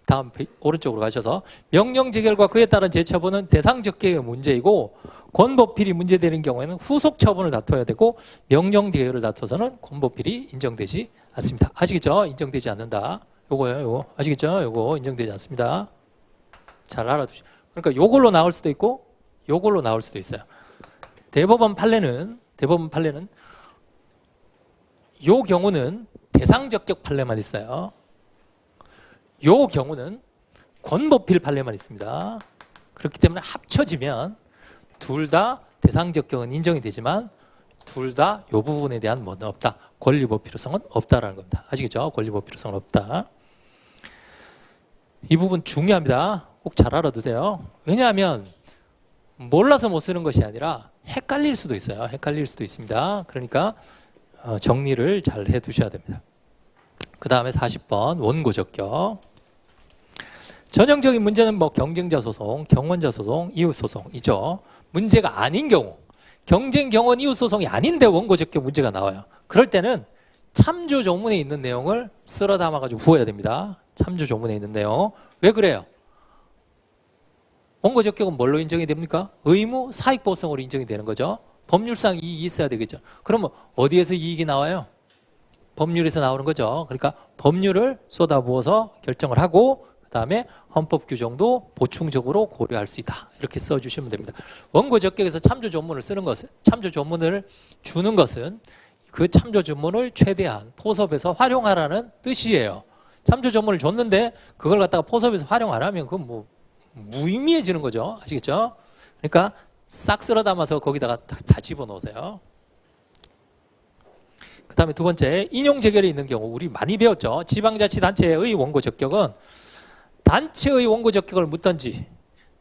다음 오른쪽으로 가셔서 명령 재결과 그에 따른 재처분은 대상 적격의 문제이고 권보필이 문제되는 경우에는 후속 처분을 다퉈야 되고 명령 재결을 다퉈서는 권보필이 인정되지 않습니다. 아시겠죠? 인정되지 않는다. 요거예요. 요거. 아시겠죠? 요거 인정되지 않습니다. 잘 알아두시고. 그러니까 요걸로 나올 수도 있고 요걸로 나올 수도 있어요. 대법원 판례는 요 경우는 대상 적격 판례만 있어요. 요 경우는 권보필 판례만 있습니다. 그렇기 때문에 합쳐지면 둘 다 대상 적격은 인정이 되지만 둘 다 요 부분에 대한 뭐는 없다. 권리보 필요성은 없다라는 겁니다. 아시겠죠? 권리보 필요성은 없다. 이 부분 중요합니다. 꼭 잘 알아두세요. 왜냐하면 몰라서 못 쓰는 것이 아니라 헷갈릴 수도 있어요. 헷갈릴 수도 있습니다. 그러니까 정리를 잘 해두셔야 됩니다. 그 다음에 40번 원고 적격. 전형적인 문제는 뭐 경쟁자 소송, 경원자 소송, 이웃 소송이죠. 문제가 아닌 경우, 경쟁, 경원, 이웃 소송이 아닌데 원고 적격 문제가 나와요. 그럴 때는 참조 조문에 있는 내용을 쓸어 담아가지고 구해야 됩니다. 참조 조문에 있는 내용. 왜 그래요? 원고 적격은 뭘로 인정이 됩니까? 의무 사익보상으로 인정이 되는 거죠. 법률상 이익이 있어야 되겠죠. 그러면 어디에서 이익이 나와요? 법률에서 나오는 거죠. 그러니까 법률을 쏟아부어서 결정을 하고 그 다음에 헌법 규정도 보충적으로 고려할 수 있다. 이렇게 써주시면 됩니다. 원고 적격에서 참조 조문을 쓰는 것은, 참조 조문을 주는 것은 그 참조 조문을 최대한 포섭에서 활용하라는 뜻이에요. 참조 조문을 줬는데 그걸 갖다가 포섭에서 활용 안 하면 그건 뭐 무의미해지는 거죠. 아시겠죠? 그러니까 싹 쓸어 담아서 거기다가 다 집어넣으세요. 그 다음에 두 번째, 인용 재결이 있는 경우 우리 많이 배웠죠. 지방자치단체의 원고 적격은 단체의 원고 적격을 묻든지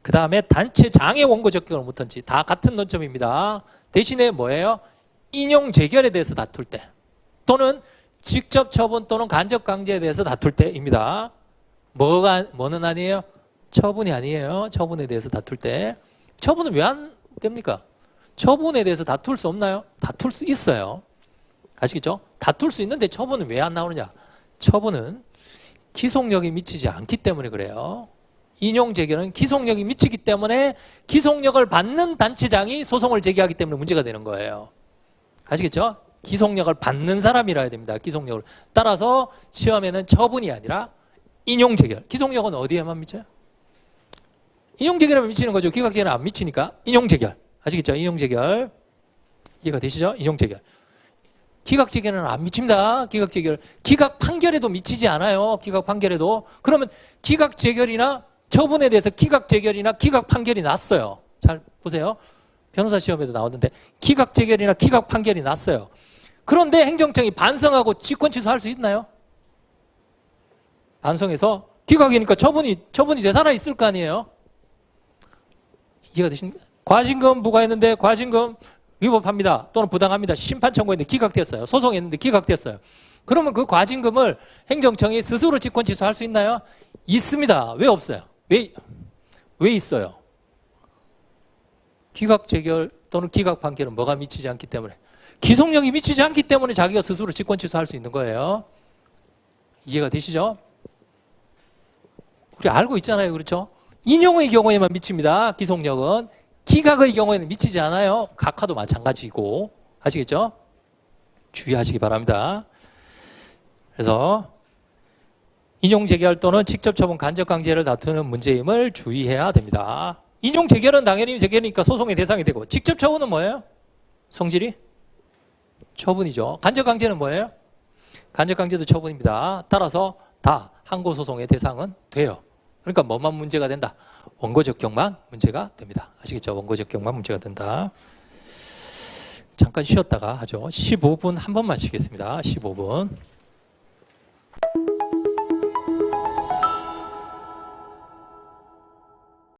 그 다음에 단체장의 원고 적격을 묻든지 다 같은 논점입니다. 대신에 뭐예요? 인용 재결에 대해서 다툴 때 또는 직접 처분 또는 간접 강제에 대해서 다툴 때입니다. 뭐는 아니에요? 처분이 아니에요. 처분에 대해서 다툴 때. 처분은 왜 안 됩니까? 처분에 대해서 다툴 수 없나요? 다툴 수 있어요. 아시겠죠? 다툴 수 있는데 처분은 왜 안 나오느냐? 처분은 기속력이 미치지 않기 때문에 그래요. 인용 재결은 기속력이 미치기 때문에 기속력을 받는 단체장이 소송을 제기하기 때문에 문제가 되는 거예요. 아시겠죠? 기속력을 받는 사람이라 해야 됩니다. 기속력을. 따라서 시험에는 처분이 아니라 인용 재결. 기속력은 어디에만 미쳐요? 인용 재결에만 미치는 거죠. 기각 재결은 안 미치니까 인용 재결. 아시겠죠? 인용 재결. 이해가 되시죠? 인용 재결. 기각 재결은 안 미칩니다. 기각 재결. 기각 판결에도 미치지 않아요. 기각 판결에도. 그러면 기각 재결이나 처분에 대해서 기각 재결이나 기각 판결이 났어요. 잘 보세요. 변호사 시험에도 나오는데 기각 재결이나 기각 판결이 났어요. 그런데 행정청이 반성하고 직권 취소할 수 있나요? 반성해서 기각이니까 처분이 되살아 있을 거 아니에요. 이해가 되십니까? 과징금 부과했는데 과징금 위법합니다. 또는 부당합니다. 심판 청구했는데 기각됐어요. 소송했는데 기각됐어요. 그러면 그 과징금을 행정청이 스스로 직권 취소할 수 있나요? 있습니다. 왜 없어요? 왜 있어요? 기각 재결 또는 기각 판결은 뭐가 미치지 않기 때문에 기속력이 미치지 않기 때문에 자기가 스스로 직권 취소할 수 있는 거예요. 이해가 되시죠? 우리 알고 있잖아요. 그렇죠? 인용의 경우에만 미칩니다. 기속력은. 기각의 경우에는 미치지 않아요. 각하도 마찬가지고. 아시겠죠? 주의하시기 바랍니다. 그래서 인용 재결 또는 직접 처분 간접 강제를 다투는 문제임을 주의해야 됩니다. 인용 재결은 당연히 재결이니까 소송의 대상이 되고 직접 처분은 뭐예요? 성질이? 처분이죠. 간접 강제는 뭐예요? 간접 강제도 처분입니다. 따라서 다 항고소송의 대상은 돼요. 그러니까 뭐만 문제가 된다? 원고 적격만 문제가 됩니다. 아시겠죠? 원고 적격만 문제가 된다. 잠깐 쉬었다가 하죠. 15분 한 번만 쉬겠습니다. 15분.